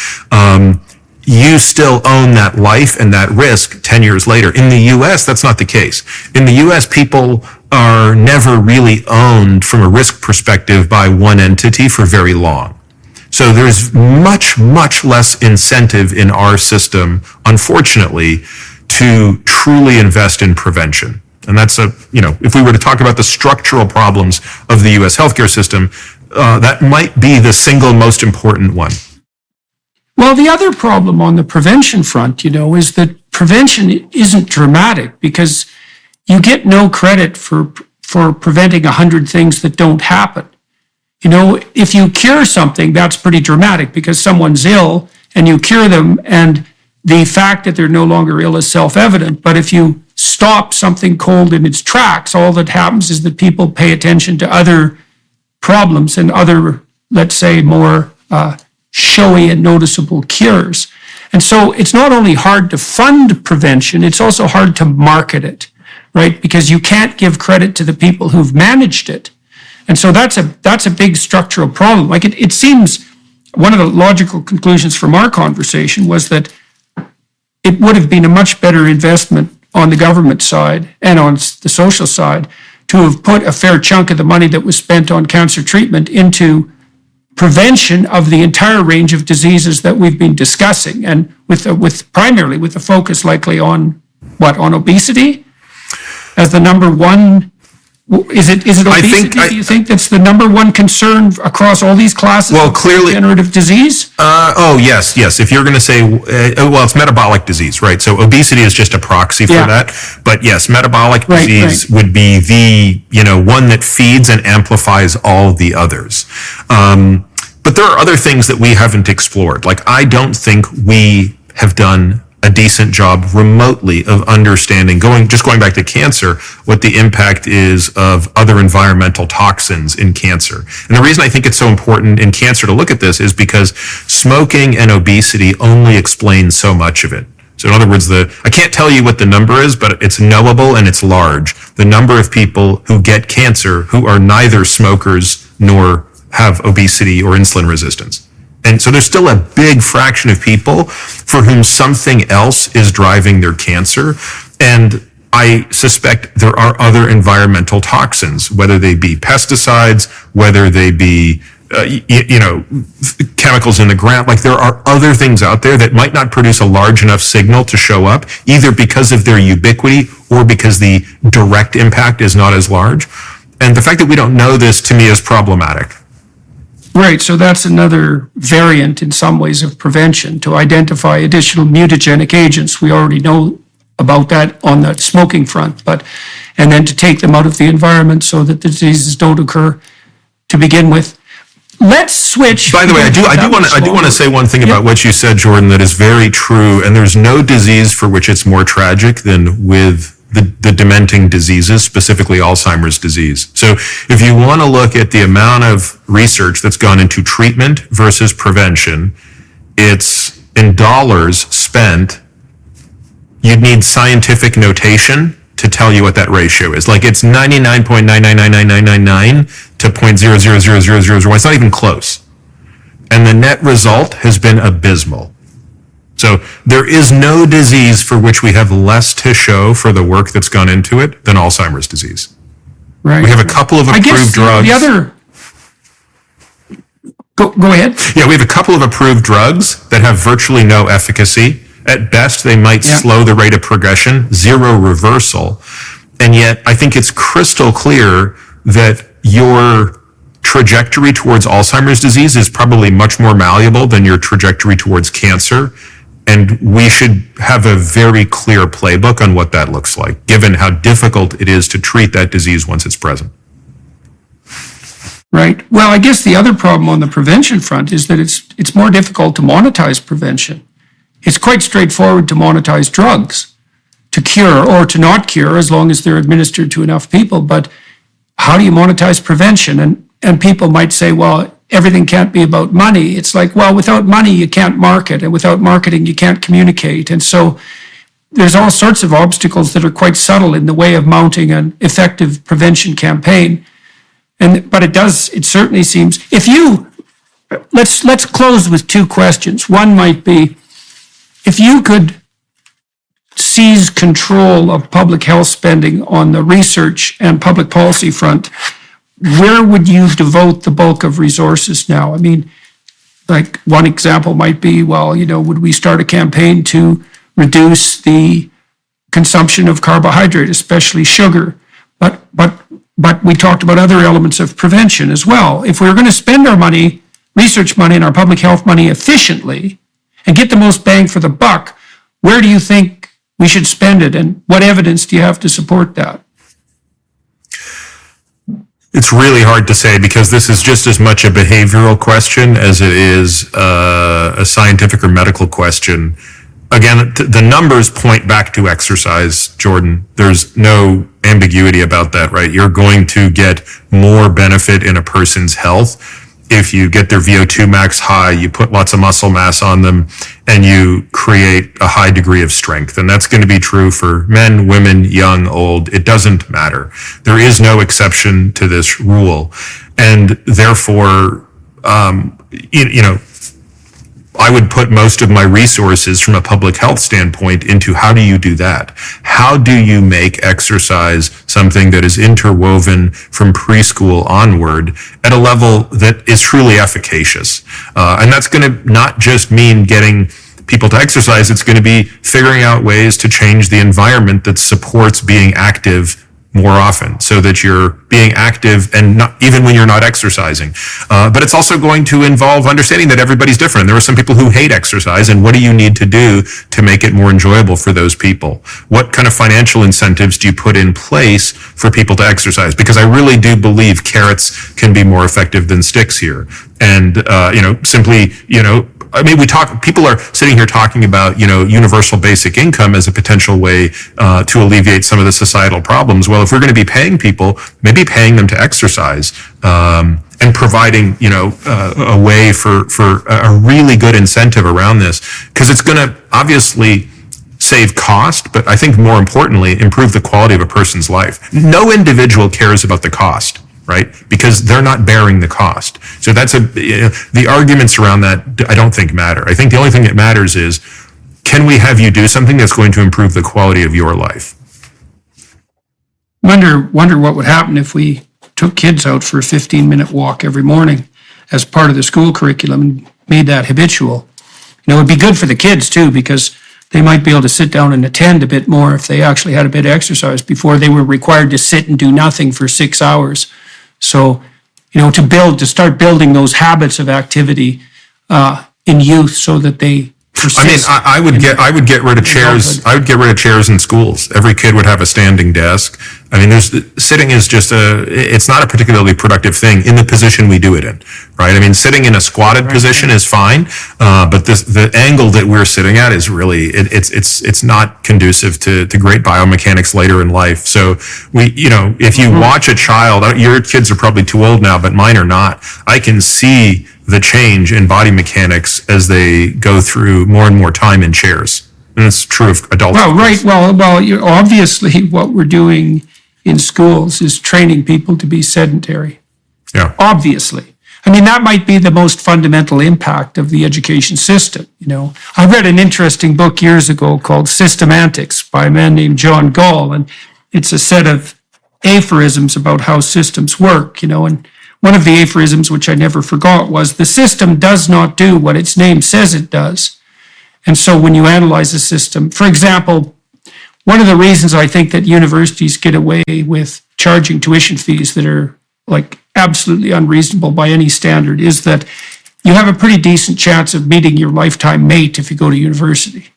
A: you still own that life and that risk 10 years later. In the U.S., that's not the case. In the U.S., people are never really owned from a risk perspective by one entity for very long. So there's much, much less incentive in our system, unfortunately, to truly invest in prevention. And that's if we were to talk about the structural problems of the U.S. healthcare system, that might be the single most important one.
B: Well, the other problem on the prevention front, is that prevention isn't dramatic because you get no credit for preventing 100 things that don't happen. If you cure something, that's pretty dramatic because someone's ill and you cure them, and the fact that they're no longer ill is self-evident. But if you stop something cold in its tracks, all that happens is that people pay attention to other problems and other, let's say, more showy and noticeable cures. And so it's not only hard to fund prevention, it's also hard to market it, right? Because you can't give credit to the people who've managed it. And so that's a big structural problem. Like it seems one of the logical conclusions from our conversation was that it would have been a much better investment on the government side and on the social side to have put a fair chunk of the money that was spent on cancer treatment into prevention of the entire range of diseases that we've been discussing, and primarily with the focus likely on obesity as the number one. Is it obesity? Do you think that's the number one concern across all these classes of degenerative disease?
A: Yes. If you're going to say, it's metabolic disease, right? So obesity is just a proxy for that. But yes, metabolic disease would be the, one that feeds and amplifies all the others. But there are other things that we haven't explored. Like, I don't think we have done a decent job remotely of understanding, going back to cancer, what the impact is of other environmental toxins in cancer. And the reason I think it's so important in cancer to look at this is because smoking and obesity only explain so much of it. So in other words, I can't tell you what the number is, but it's knowable and it's large. The number of people who get cancer who are neither smokers nor have obesity or insulin resistance. And so there's still a big fraction of people for whom something else is driving their cancer. And I suspect there are other environmental toxins, whether they be pesticides, whether they be, chemicals in the ground. Like, there are other things out there that might not produce a large enough signal to show up, either because of their ubiquity or because the direct impact is not as large. And the fact that we don't know this, to me, is problematic.
B: Right, so that's another variant in some ways of prevention, to identify additional mutagenic agents. We already know about that on the smoking front, and then to take them out of the environment so that the diseases don't occur to begin with. Let's switch.
A: By the way, I do want to say one thing about what you said, Jordan, that is very true. And there's no disease for which it's more tragic than with the dementing diseases, specifically Alzheimer's disease. So if you want to look at the amount of research that's gone into treatment versus prevention, it's in dollars spent. You'd need scientific notation to tell you what that ratio is. Like it's 99.9999999 to 0.0000001. It's not even close. And the net result has been abysmal. So there is no disease for which we have less to show for the work that's gone into it than Alzheimer's disease.
B: Right.
A: We have a couple of approved drugs.
B: The other. Go ahead.
A: Yeah, we have a couple of approved drugs that have virtually no efficacy. At best, they might slow the rate of progression, zero reversal. And yet, I think it's crystal clear that your trajectory towards Alzheimer's disease is probably much more malleable than your trajectory towards cancer. And we should have a very clear playbook on what that looks like, given how difficult it is to treat that disease once it's present.
B: Right. Well, I guess the other problem on the prevention front is that it's more difficult to monetize prevention. It's quite straightforward to monetize drugs, to cure or to not cure as long as they're administered to enough people. But how do you monetize prevention? And people might say, well, everything can't be about money. It's like, well, without money, you can't market, and without marketing, you can't communicate. And so there's all sorts of obstacles that are quite subtle in the way of mounting an effective prevention campaign. But it certainly seems, let's close with two questions. One might be, if you could seize control of public health spending on the research and public policy front, where would you devote the bulk of resources now? I mean, like one example might be, well, would we start a campaign to reduce the consumption of carbohydrate, especially sugar? But we talked about other elements of prevention as well. If we were going to spend our money, research money and our public health money efficiently and get the most bang for the buck, where do you think we should spend it? And what evidence do you have to support that?
A: It's really hard to say because this is just as much a behavioral question as it is a scientific or medical question. Again, the numbers point back to exercise, Jordan. There's no ambiguity about that, right? You're going to get more benefit in a person's health if you get their VO2 max high, you put lots of muscle mass on them, and you create a high degree of strength. And that's going to be true for men, women, young, old. It doesn't matter. There is no exception to this rule. And therefore, I would put most of my resources from a public health standpoint into how do you do that? How do you make exercise something that is interwoven from preschool onward at a level that is truly efficacious? And that's going to not just mean getting people to exercise, it's going to be figuring out ways to change the environment that supports being active more often so that you're being active and not even when you're not exercising. But it's also going to involve understanding that everybody's different. There are some people who hate exercise, and what do you need to do to make it more enjoyable for those people? What kind of financial incentives do you put in place for people to exercise? Because I really do believe carrots can be more effective than sticks here. And, people are sitting here talking about, universal basic income as a potential way to alleviate some of the societal problems. Well, if we're going to be paying people, maybe paying them to exercise and providing, a way for a really good incentive around this, because it's going to obviously save cost, but I think more importantly, improve the quality of a person's life. No individual cares about the cost, right? Because they're not bearing the cost. So the arguments around that I don't think matter. I think the only thing that matters is, can we have you do something that's going to improve the quality of your life?
B: Wonder what would happen if we took kids out for a 15-minute walk every morning as part of the school curriculum and made that habitual. It would be good for the kids too, because they might be able to sit down and attend a bit more if they actually had a bit of exercise before they were required to sit and do nothing for 6 hours. So, to start building those habits of activity in youth so that they persist.
A: I would get rid of chairs. I would get rid of chairs in schools. Every kid would have a standing desk. I mean, sitting is just it's not a particularly productive thing in the position we do it in, right? I mean, sitting in a squatted position is fine, but the angle that we're sitting at is really, it's not conducive to great biomechanics later in life. So if you watch a child, your kids are probably too old now, but mine are not. I can see the change in body mechanics as they go through more and more time in chairs. And it's true of adults.
B: Well, right. Well, obviously what we're doing in schools is training people to be sedentary.
A: Yeah.
B: Obviously. I mean, that might be the most fundamental impact of the education system. I read an interesting book years ago called Systemantics by a man named John Gall, and it's a set of aphorisms about how systems work, and one of the aphorisms, which I never forgot, was the system does not do what its name says it does. And so when you analyze a system, for example, one of the reasons I think that universities get away with charging tuition fees that are like absolutely unreasonable by any standard is that you have a pretty decent chance of meeting your lifetime mate if you go to university.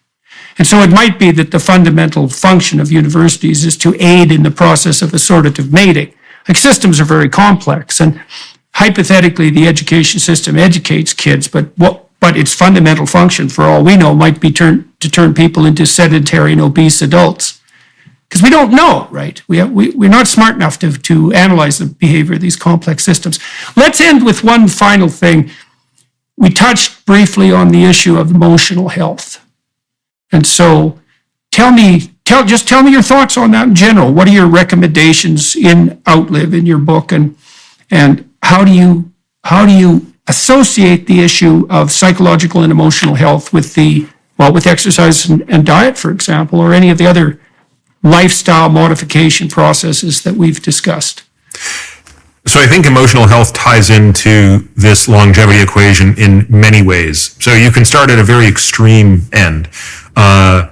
B: And so it might be that the fundamental function of universities is to aid in the process of assortative mating. Like, systems are very complex, and hypothetically the education system educates kids, but its fundamental function, for all we know, might be to turn people into sedentary and obese adults. Because we don't know, right? We're not smart enough to analyze the behavior of these complex systems. Let's end with one final thing. We touched briefly on the issue of emotional health. And so tell me your thoughts on that in general. What are your recommendations in Outlive, in your book, and how do you associate the issue of psychological and emotional health with exercise and diet, for example, or any of the other lifestyle modification processes that we've discussed?
A: So I think emotional health ties into this longevity equation in many ways. So you can start at a very extreme end. A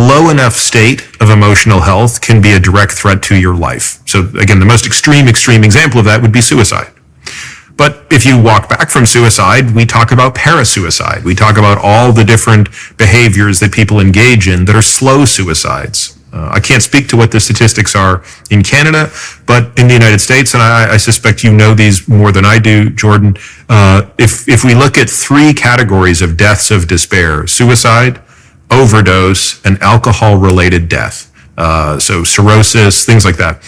A: low enough state of emotional health can be a direct threat to your life. So again, the most extreme example of that would be suicide. But if you walk back from suicide, we talk about parasuicide. We talk about all the different behaviors that people engage in that are slow suicides. I can't speak to what the statistics are in Canada, but in the United States, and I suspect you know these more than I do, Jordan, if we look at three categories of deaths of despair: suicide, overdose, and alcohol-related death, so cirrhosis, things like that.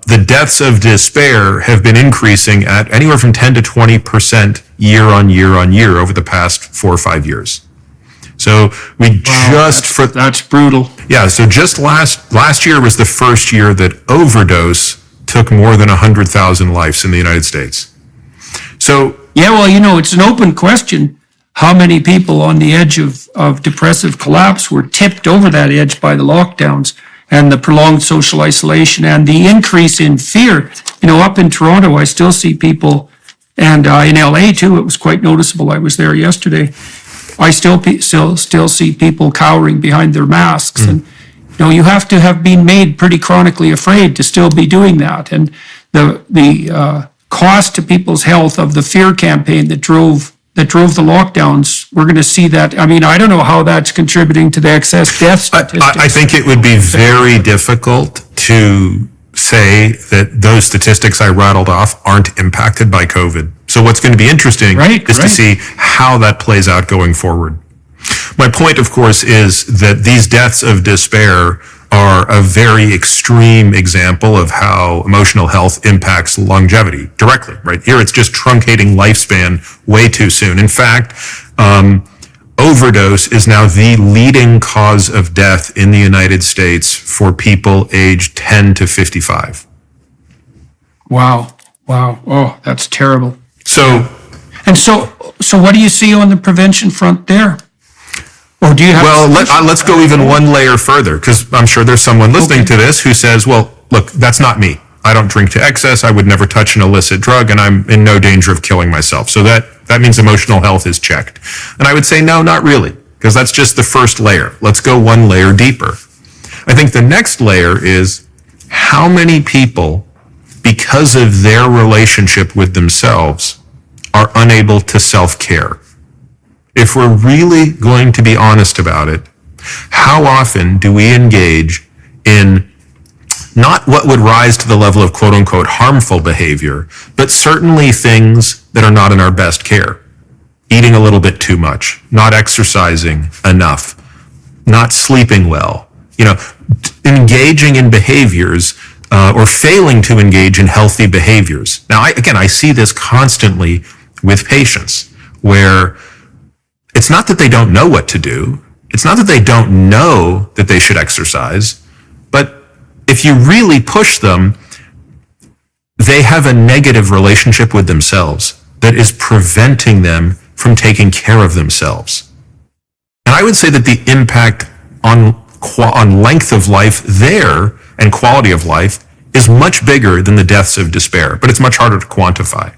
A: The deaths of despair have been increasing at anywhere from 10 to 20% year on year over the past 4 or 5 years. So that's brutal. Yeah. So just last year was the first year that overdose took more than 100,000 lives in the United States. So
B: yeah, well, it's an open question. How many people on the edge of depressive collapse were tipped over that edge by the lockdowns and the prolonged social isolation and the increase in fear? Up in Toronto, I still see people, and in LA too, it was quite noticeable. I was there yesterday. I still see people cowering behind their masks. And, you have to have been made pretty chronically afraid to still be doing that. And the cost to people's health of the fear campaign that drove the lockdowns, we're going to see that. I mean, I don't know how that's contributing to the excess death statistics.
A: I think it would be very difficult to say that those statistics I rattled off aren't impacted by COVID. So what's going to be interesting is to see how that plays out going forward. My point, of course, is that these deaths of despair are a very extreme example of how emotional health impacts longevity directly, right? Here it's just truncating lifespan way too soon. In fact, overdose is now the leading cause of death in the United States for people aged 10 to 55.
B: Wow. Oh, that's terrible.
A: So
B: what do you see on the prevention front there? Or do you have
A: let's go even one layer further, because I'm sure there's someone listening to this who says, well, look, that's not me. I don't drink to excess. I would never touch an illicit drug, and I'm in no danger of killing myself. So that means emotional health is checked. And I would say, no, not really, because that's just the first layer. Let's go one layer deeper. I think the next layer is how many people, because of their relationship with themselves, are unable to self-care. If we're really going to be honest about it, how often do we engage in not what would rise to the level of quote unquote harmful behavior, but certainly things that are not in our best care. Eating a little bit too much, not exercising enough, not sleeping well, engaging in behaviors or failing to engage in healthy behaviors. Now, I see this constantly with patients where it's not that they don't know what to do. It's not that they don't know that they should exercise, but if you really push them, they have a negative relationship with themselves that is preventing them from taking care of themselves. And I would say that the impact on length of life there and quality of life is much bigger than the deaths of despair, but it's much harder to quantify.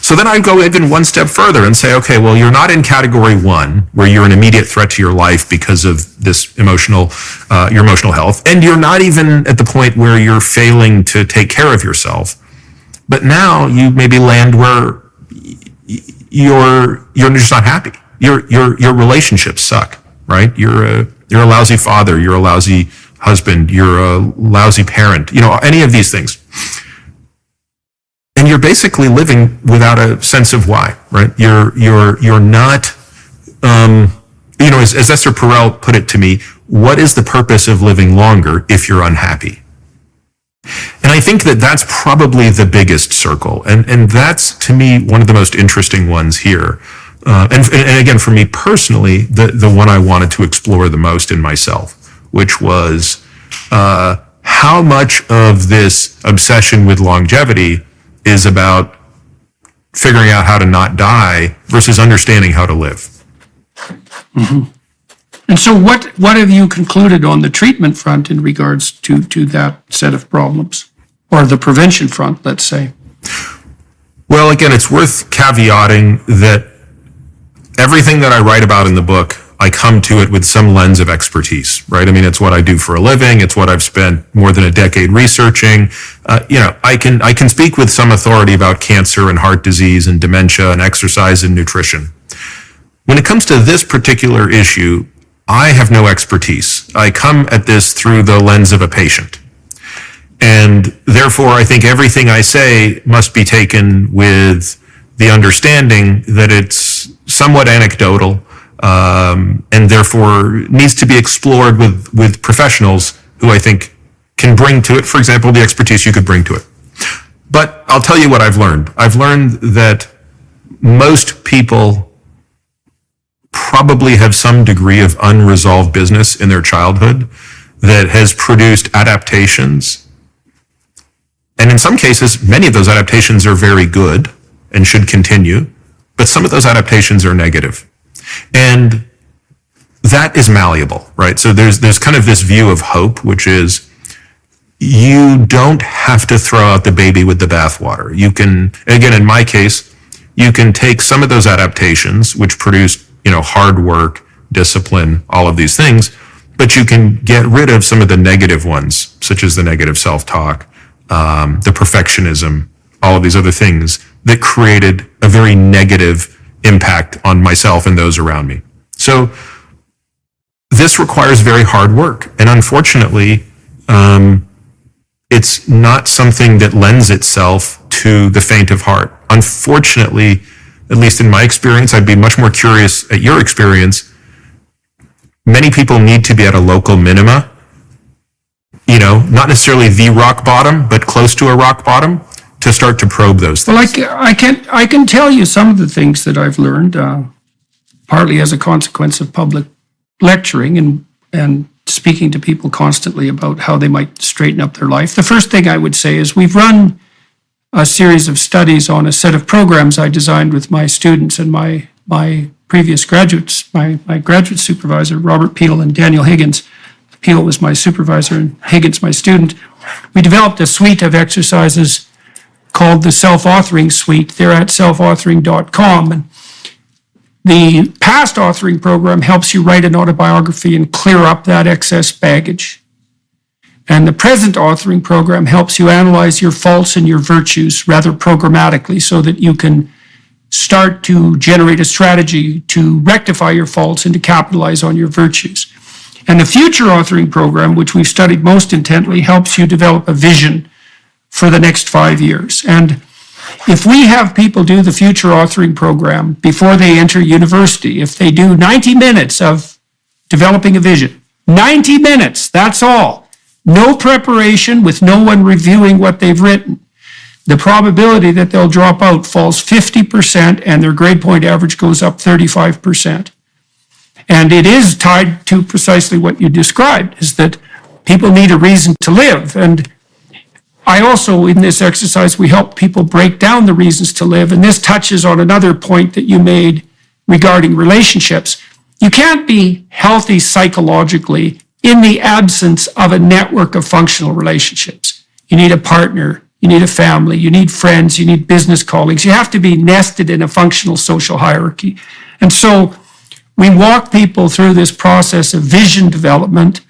A: So then I go even one step further and say, okay, well, you're not in category 1, where you're an immediate threat to your life because of this your emotional health, and you're not even at the point where you're failing to take care of yourself. But now you maybe land where you're just not happy. Your relationships suck, right? You're a lousy father, you're a lousy husband, you're a lousy parent, any of these things. And you're basically living without a sense of why, right? You're not, as Esther Perel put it to me, what is the purpose of living longer if you're unhappy? And I think that that's probably the biggest circle. And that's, to me, one of the most interesting ones here. And again, for me personally, the one I wanted to explore the most in myself, which was how much of this obsession with longevity is about figuring out how to not die versus understanding how to live.
B: Mm-hmm. And so what have you concluded on the treatment front in regards to that set of problems, or the prevention front, let's say?
A: Well, again, it's worth caveating that everything that I write about in the book, I come to it with some lens of expertise, right? I mean, it's what I do for a living. It's what I've spent more than a decade researching. I can speak with some authority about cancer and heart disease and dementia and exercise and nutrition. When it comes to this particular issue, I have no expertise. I come at this through the lens of a patient. And therefore, I think everything I say must be taken with the understanding that it's somewhat anecdotal, and therefore needs to be explored with professionals who I think can bring to it, for example, the expertise you could bring to it. But I'll tell you what I've learned. I've learned that most people probably have some degree of unresolved business in their childhood that has produced adaptations. And in some cases, many of those adaptations are very good and should continue, but some of those adaptations are negative. And that is malleable, right? So there's kind of this view of hope, which is you don't have to throw out the baby with the bathwater. You can, again, in my case, you can take some of those adaptations, which produced, hard work, discipline, all of these things, but you can get rid of some of the negative ones, such as the negative self-talk, the perfectionism, all of these other things that created a very negative impact on myself and those around me. So this requires very hard work. And unfortunately, it's not something that lends itself to the faint of heart. Unfortunately, at least in my experience, I'd be much more curious at your experience. Many people need to be at a local minima, not necessarily the rock bottom, but close to a rock bottom to start to probe those things.
B: Well, I can tell you some of the things that I've learned, partly as a consequence of public lecturing and speaking to people constantly about how they might straighten up their life. The first thing I would say is we've run a series of studies on a set of programs I designed with my students and my previous graduates, my graduate supervisor, Robert Peel and Daniel Higgins. Peel was my supervisor and Higgins my student. We developed a suite of exercises called the Self-Authoring Suite. They're at selfauthoring.com. And the past authoring program helps you write an autobiography and clear up that excess baggage. And the present authoring program helps you analyze your faults and your virtues rather programmatically so that you can start to generate a strategy to rectify your faults and to capitalize on your virtues. And the future authoring program, which we've studied most intently, helps you develop a vision for the next 5 years. And if we have people do the future authoring program before they enter university, if they do 90 minutes of developing a vision, 90 minutes, that's all. No preparation with no one reviewing what they've written. The probability that they'll drop out falls 50% and their grade point average goes up 35%. And it is tied to precisely what you described, is that people need a reason to live. And I also, in this exercise, we help people break down the reasons to live. And this touches on another point that you made regarding relationships. You can't be healthy psychologically in the absence of a network of functional relationships. You need a partner, you need a family, you need friends, you need business colleagues. You have to be nested in a functional social hierarchy. And so we walk people through this process of vision development.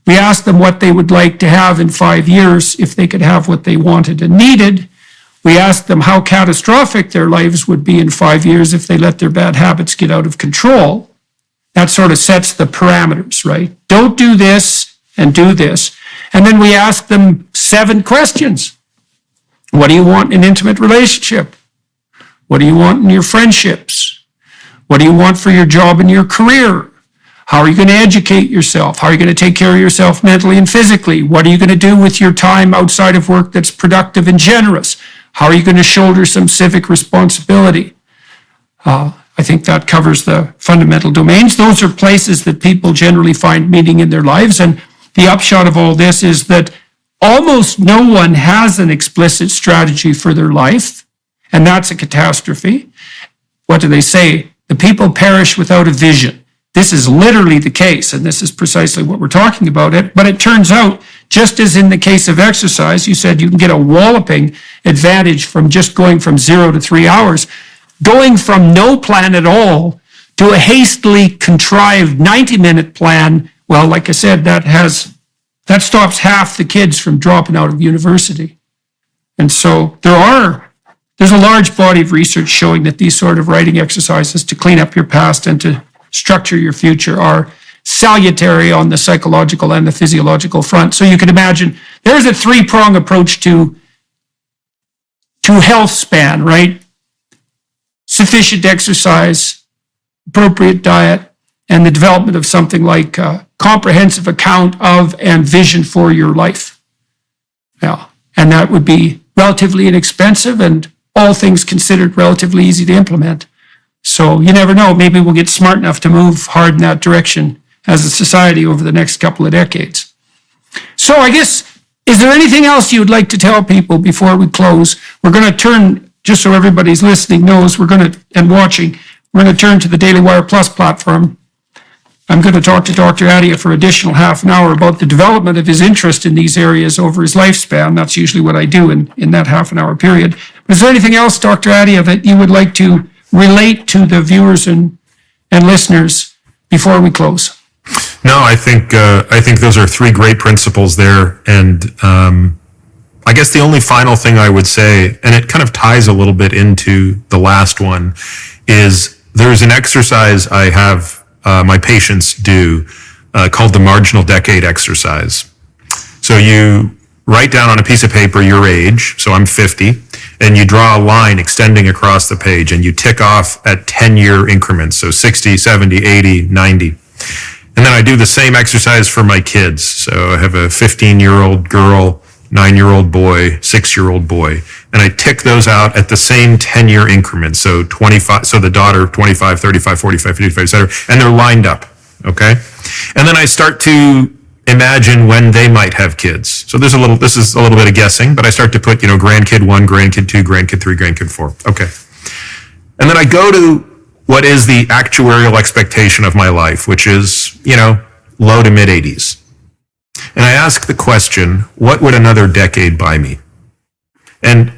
B: We ask them what they would like to have in 5 years if they could have what they wanted and needed. We ask them how catastrophic their lives would be in 5 years if they let their bad habits get out of control. That sort of sets the parameters, right? Don't do this and do this. And then we ask them 7 questions. What do you want in an intimate relationship? What do you want in your friendships? What do you want for your job and your career? How are you going to educate yourself? How are you going to take care of yourself mentally and physically? What are you going to do with your time outside of work that's productive and generous? How are you going to shoulder some civic responsibility? I think that covers the fundamental domains. Those are places that people generally find meaning in their lives. And the upshot of all this is that almost no one has an explicit strategy for their life, and that's a catastrophe. What do they say? The people perish without a vision. This is literally the case, and this is precisely what we're talking about. But it turns out, just as in the case of exercise, you said you can get a walloping advantage from just going from 0 to 3 hours. Going from no plan at all to a hastily contrived 90-minute plan, well, like I said, that stops half the kids from dropping out of university. And so there's a large body of research showing that these sort of writing exercises to clean up your past and to structure your future are salutary on the psychological and the physiological front. So you can imagine there's a 3-prong approach to health span, right? Sufficient exercise, appropriate diet, and the development of something like a comprehensive account of and vision for your life. Yeah. And that would be relatively inexpensive and, all things considered, relatively easy to implement. So you never know, maybe we'll get smart enough to move hard in that direction as a society over the next couple of decades. So I guess, is there anything else you would like to tell people before we close? We're going to turn, just so everybody's listening knows, and watching, we're going to turn to the Daily Wire Plus platform. I'm going to talk to Dr. Adia for additional half an hour about the development of his interest in these areas over his lifespan. That's usually what I do in that half an hour period. But is there anything else, Dr. Adia, that you would like to relate to the viewers and listeners before we close?
A: No, I think those are 3 great principles there. And I guess the only final thing I would say, and it kind of ties a little bit into the last one, is there's an exercise I have my patients do called the marginal decade exercise. So you write down on a piece of paper your age, so I'm 50, and you draw a line extending across the page, and you tick off at 10-year increments, so 60, 70, 80, 90. And then I do the same exercise for my kids. So I have a 15-year-old girl, 9-year-old boy, 6-year-old boy, and I tick those out at the same 10-year increments. So 25, so the daughter 25, 35, 45, 55, etc., and they're lined up, okay? And then I start to imagine when they might have kids. So this is a little bit of guessing, but I start to put, grandkid 1, grandkid 2, grandkid 3, grandkid 4. Okay. And then I go to what is the actuarial expectation of my life, which is, low to mid 80s. And I ask the question, what would another decade buy me? And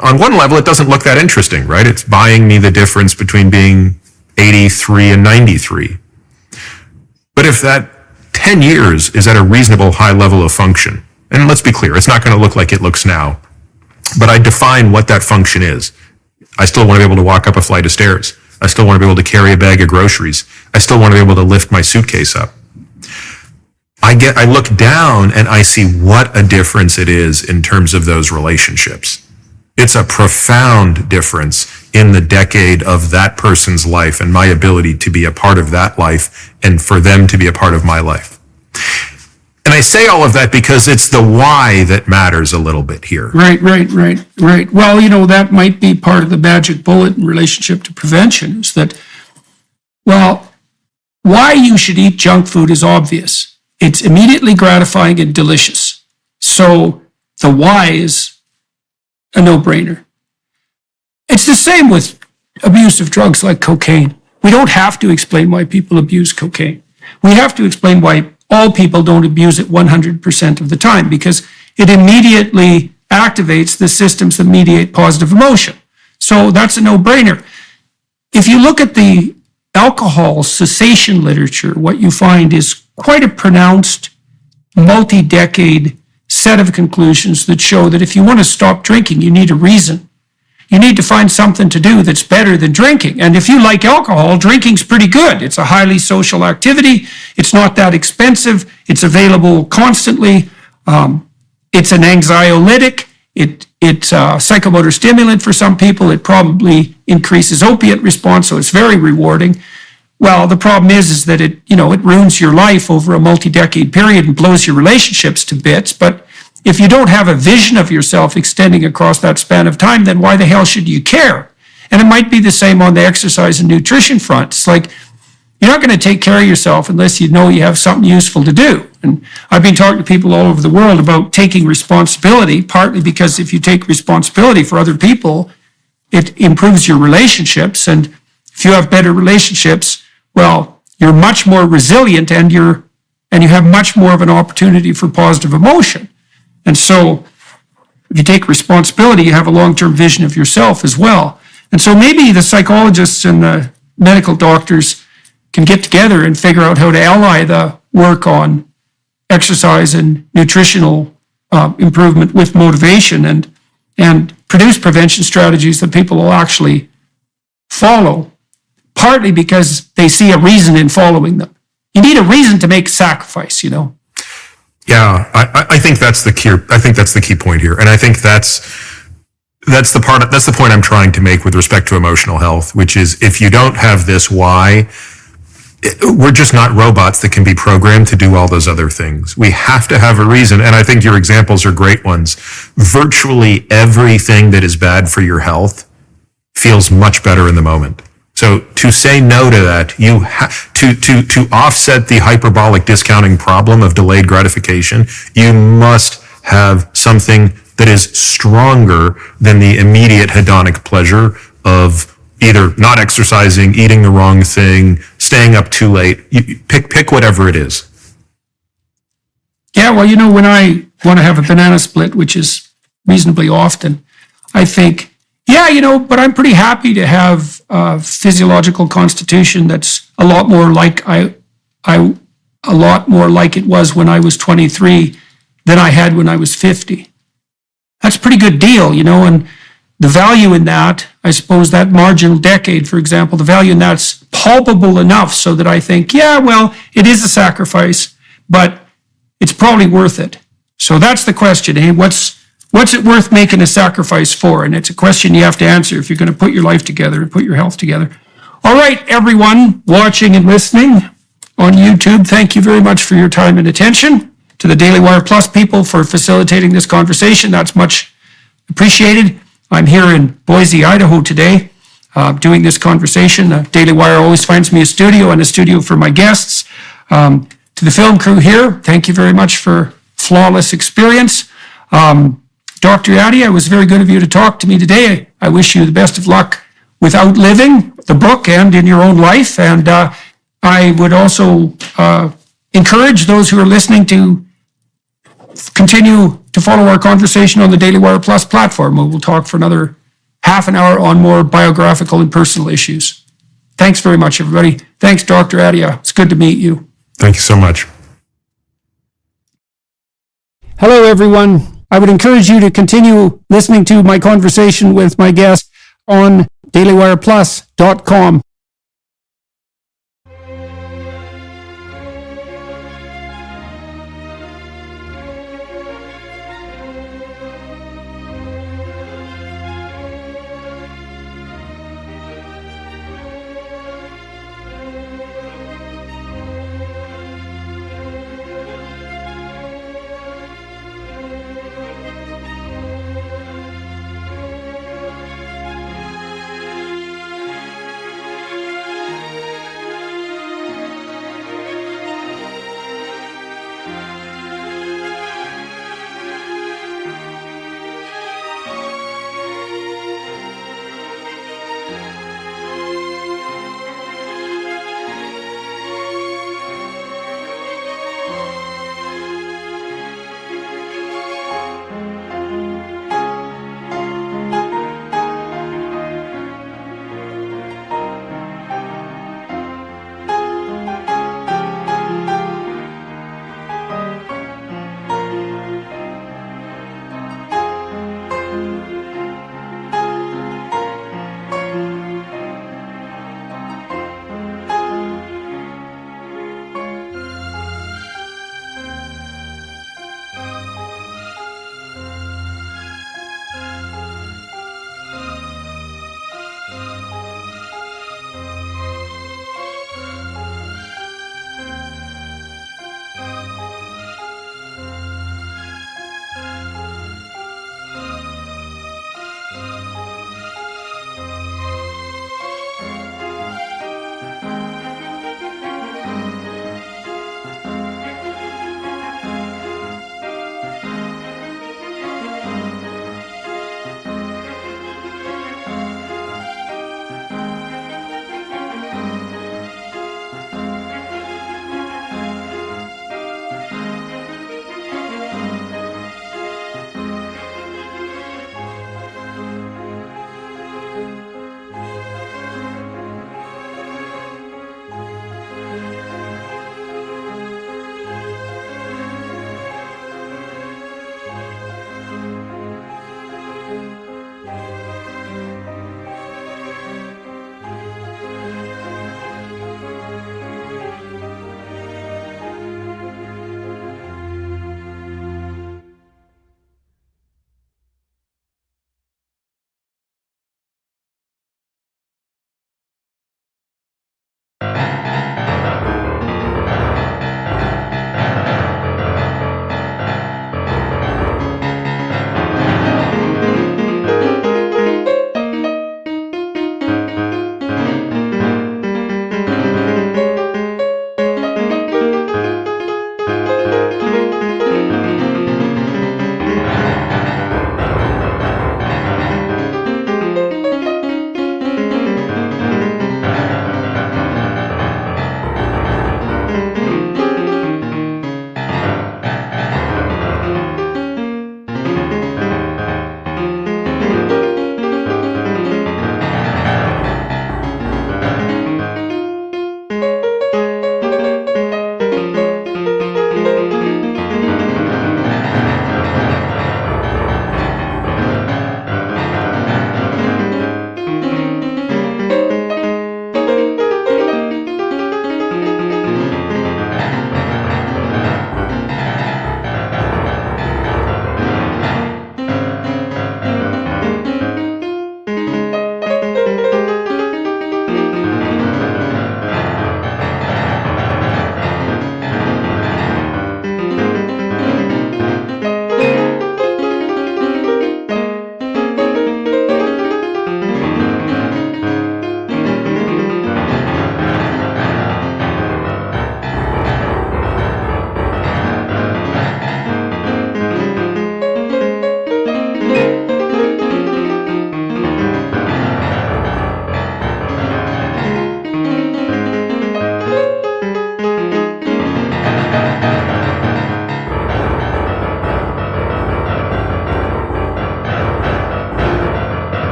A: on one level, it doesn't look that interesting, right? It's buying me the difference between being 83 and 93. But if that 10 years is at a reasonable high level of function, and let's be clear, it's not going to look like it looks now, but I define what that function is. I still want to be able to walk up a flight of stairs. I still want to be able to carry a bag of groceries. I still want to be able to lift my suitcase up. I look down and I see what a difference it is in terms of those relationships. It's a profound difference in the decade of that person's life and my ability to be a part of that life and for them to be a part of my life. And I say all of that because it's the why that matters a little bit here.
B: Right. Well, that might be part of the magic bullet in relationship to prevention is that, well, why you should eat junk food is obvious. It's immediately gratifying and delicious. So the why is a no-brainer. It's the same with abuse of drugs like cocaine. We don't have to explain why people abuse cocaine. We have to explain why all people don't abuse it 100% of the time, because it immediately activates the systems that mediate positive emotion. So that's a no-brainer. If you look at the alcohol cessation literature, what you find is quite a pronounced multi-decade set of conclusions that show that if you want to stop drinking, you need a reason. You need to find something to do that's better than drinking. And if you like alcohol, drinking's pretty good. It's a highly social activity. It's not that expensive. It's available constantly. It's an anxiolytic. It's a psychomotor stimulant for some people. It probably increases opiate response, so it's very rewarding. Well, the problem is that it ruins your life over a multi-decade period and blows your relationships to bits. But if you don't have a vision of yourself extending across that span of time, then why the hell should you care? And it might be the same on the exercise and nutrition front. It's like, you're not going to take care of yourself unless you know you have something useful to do. And I've been talking to people all over the world about taking responsibility, partly because if you take responsibility for other people, it improves your relationships. And if you have better relationships, well, you're much more resilient and you have much more of an opportunity for positive emotion. And so if you take responsibility, you have a long-term vision of yourself as well. And so maybe the psychologists and the medical doctors can get together and figure out how to ally the work on exercise and nutritional improvement with motivation and produce prevention strategies that people will actually follow, partly because they see a reason in following them. You need a reason to make sacrifice,
A: Yeah, I think that's the key. I think that's the key point here, and I think that's the point I'm trying to make with respect to emotional health, which is if you don't have this why, we're just not robots that can be programmed to do all those other things. We have to have a reason, and I think your examples are great ones. Virtually everything that is bad for your health feels much better in the moment. So to say no to that, you have to offset the hyperbolic discounting problem of delayed gratification. You must have something that is stronger than the immediate hedonic pleasure of either not exercising, eating the wrong thing, staying up too late. You pick whatever it is.
B: Yeah, well, when I want to have a banana split, which is reasonably often, I think, but I'm pretty happy to have a physiological constitution that's a lot more like it was when I was 23 than I had when I was 50. That's a pretty good deal, and the value in that, I suppose that marginal decade, for example, the value in that's palpable enough so that I think, it is a sacrifice, but it's probably worth it. So that's the question, What's it worth making a sacrifice for? And it's a question you have to answer if you're going to put your life together and put your health together. All right, everyone watching and listening on YouTube, thank you very much for your time and attention. To the Daily Wire Plus people for facilitating this conversation, that's much appreciated. I'm here in Boise, Idaho today doing this conversation. Daily Wire always finds me a studio and a studio for my guests. To the film crew here, thank you very much for flawless experience. Dr. Adia, it was very good of you to talk to me today. I wish you the best of luck with outliving the book and in your own life. And I would also encourage those who are listening to continue to follow our conversation on the Daily Wire Plus platform, where we'll talk for another half an hour on more biographical and personal issues. Thanks very much, everybody. Thanks, Dr. Adia. It's good to meet you.
A: Thank you so much.
B: Hello, everyone. I would encourage you to continue listening to my conversation with my guest on dailywireplus.com.